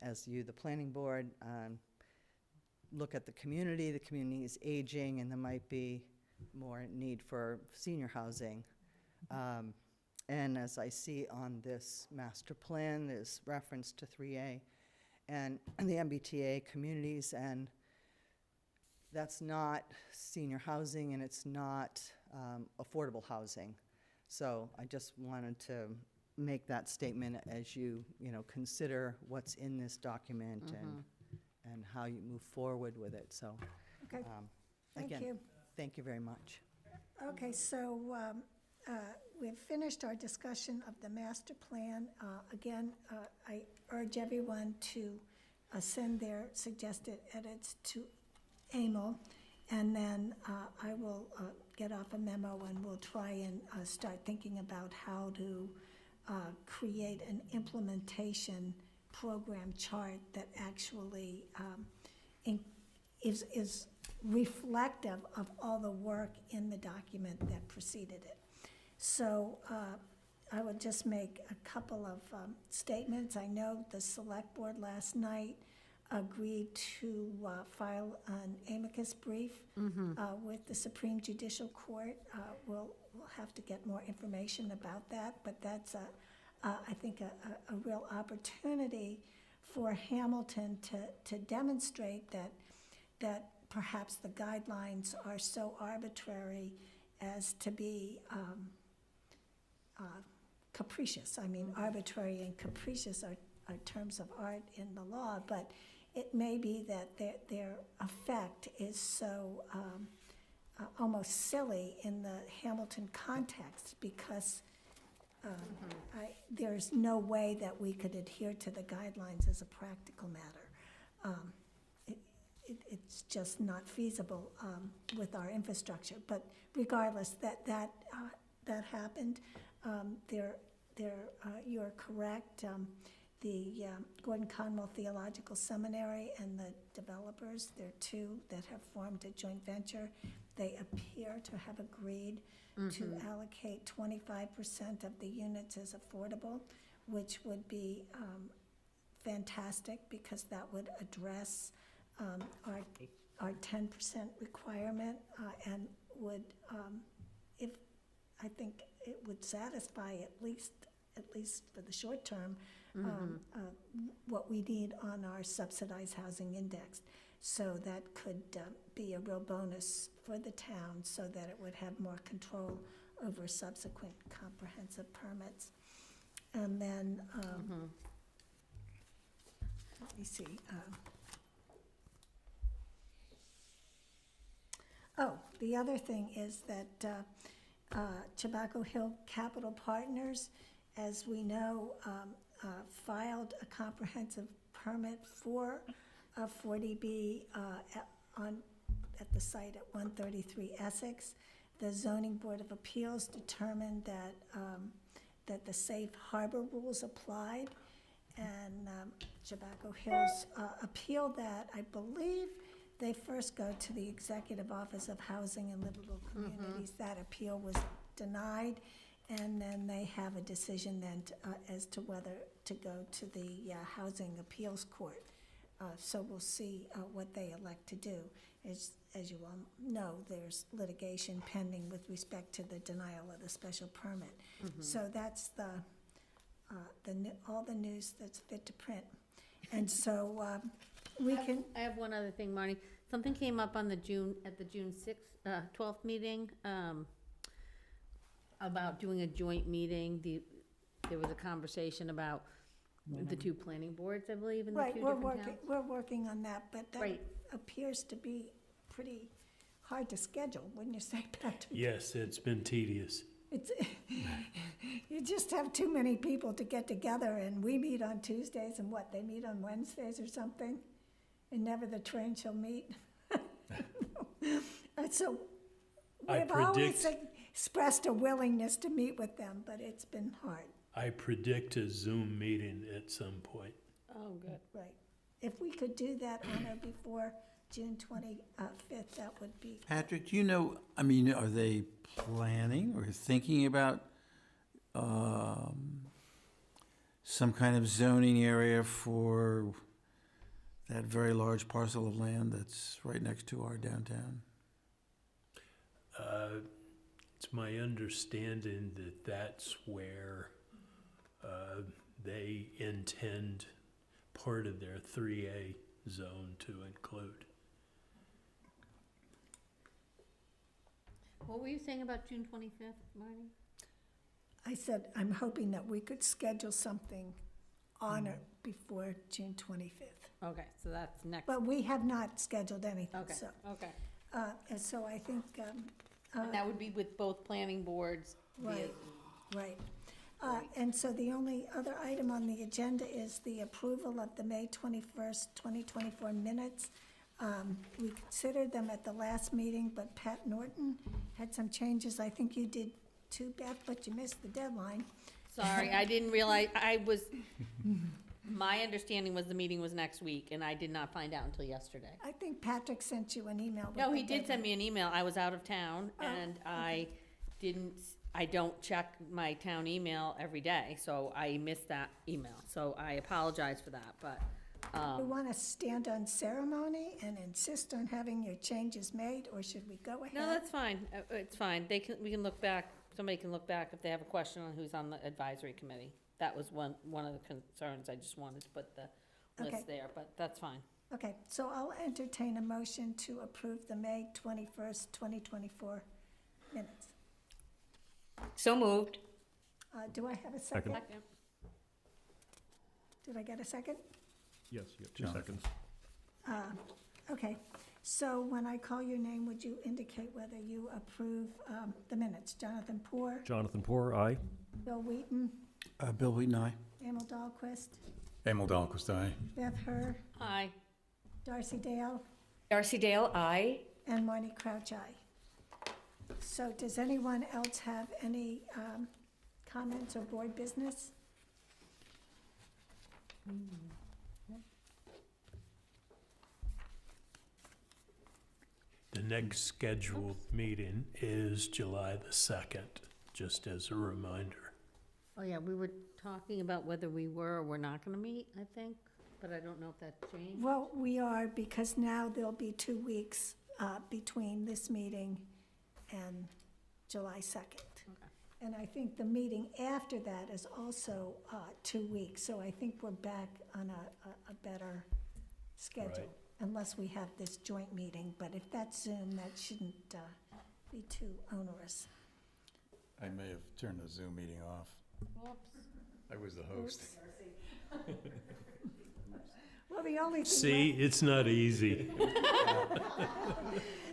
as you, the planning board, look at the community is aging, and there might be more need for senior housing. And as I see on this master plan, there's reference to 3A and the MBTA communities, and that's not senior housing, and it's not affordable housing. So I just wanted to make that statement as you consider what's in this document and how you move forward with it. So, Okay, thank again, you. thank you very much. Okay, so we've finished our discussion of the master plan. Again, I urge everyone to send their suggested edits to Emil, and then I will get off a memo and we'll try and start thinking about how to create an implementation program chart that actually is reflective of all the work in the document that preceded it. So I would just make a couple of statements. I know the select board last night agreed to file an amicus brief with the Supreme Judicial Court. We'll have to get more information about that, but that's I think a real opportunity for Hamilton to demonstrate that perhaps the guidelines are so arbitrary as to be capricious. I mean, arbitrary and capricious are terms of art in the law, but it may be that their effect is so almost silly in the Hamilton context, because there's no way that we could adhere to the guidelines as a practical matter. It's just not feasible with our infrastructure. But regardless, that happened. You're correct. The Gordon Conwell Theological Seminary and the developers, there are two that have formed a joint venture. They appear to have agreed to allocate 25% of the units as affordable, which would be fantastic, because that would address our 10% requirement and would, I think it would satisfy at least for the short term, what we need on our subsidized housing index. So that could be a real bonus for the town, so that it would have more control over subsequent comprehensive permits. And then, let me see. The other thing is that Tobacco Hill Capital Partners, as we know, filed a comprehensive permit for a 40B at the site at 133 Essex. The Zoning Board of Appeals determined that the safe harbor rules applied, and Tobacco Hills appealed that. I believe they first go to the Executive Office of Housing and Livable Communities. That appeal was denied, and then they have a decision then as to whether to go to the Housing Appeals Court. So we'll see what they elect to do. As you all know, there's litigation pending with respect to the denial of the special permit. So that's all the news that's fit to print. And so we can. I have one other thing, Marnie. Something came up on at the June 6th, 12th meeting about doing a joint meeting. There was a conversation about the two planning boards, I believe, in the two different towns. We're working on that, but that Right. appears to be pretty hard to schedule, wouldn't you say, Patrick? Yes, it's been tedious. It's, you just have too many people to get together, and we meet on Tuesdays, and they meet on Wednesdays or something, and never the train shall meet. So I we've always predict- expressed a willingness to meet with them, but it's been hard. I predict a Zoom meeting at some point. Oh, good. Right. If we could do that on or before June 25th, that would be, Patrick, do you know, I mean, are they planning or thinking about some kind of zoning area for that very large parcel of land that's right next to our downtown? It's my understanding that that's where they intend part of their 3A zone to include. What were you saying about June 25th, Marty? I said, I'm hoping that we could schedule something on or before June 25th. Okay, so that's next. But we have not scheduled anything, Okay, so. okay. And so I think, And that would be with both planning boards via Right. right. And so the only other item on the agenda is the approval of the May 21st, 2024 minutes. We considered them at the last meeting, but Pat Norton had some changes. I think you did too, Beth, but you missed the deadline. Sorry, I didn't realize, my understanding was the meeting was next week, and I did not find out until yesterday. I think Patrick sent you an email with No, the he did send deadline. me an email. I was out of town, Oh, and I don't check my town email every day, so I missed that email. So I apologize for that, but, We want to stand on ceremony and insist on having your changes made, or should we go ahead? no, that's fine. It's fine. We can look back, somebody can look back if they have a question on who's on the advisory committee. That was one of the concerns. I just wanted to put the Okay. list there, but that's fine. Okay, so I'll entertain a motion to approve the May 21st, 2024 minutes. So moved. Do I have a second? Second. Did I get a second? Yes, you have 2 Jonathan. seconds. Okay, so when I call your name, would you indicate whether you approve the minutes? Jonathan Poor, Jonathan Poor, aye. Bill Wheaton, Bill Wheaton, aye. Emil Dahlquist, Emil Dahlquist, aye. Beth Herr, Aye. Darcy Dale, Darcy Dale, aye. and Marnie Crouch, aye. So does anyone else have any comments or board business? The next scheduled meeting is July the 2nd, just as a reminder. Oh, yeah, we were talking about whether we were or were not gonna meet, I think, but I don't know if that changed. Well, we are, because now there'll be 2 weeks between this meeting and July 2nd. And I think the meeting after that is also 2 weeks, so I think we're back on a better schedule, Right. unless we have this joint meeting, but if that's Zoom, that shouldn't be too onerous. I may have turned the Zoom meeting off. Whoops. I was the host. Well, the only thing. See, it's not easy.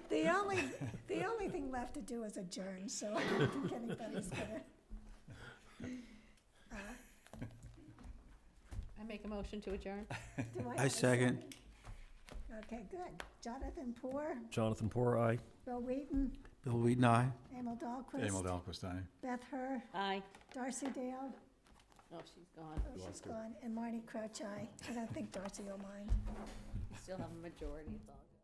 The only thing left to do is adjourn, so I don't think anybody's gonna. I make a motion to adjourn? Do I have a second. Okay, good. Jonathan Poor, Jonathan Poor, aye. Bill Wheaton, Bill Wheaton, aye. Emil Dahlquist. Emil Dahlquist, aye. Beth Herr, Aye. Darcy Dale, Oh, she's gone. oh, she's gone, and Marnie Crouch, aye. I don't think Darcy will mind. Still have a majority, it's all good.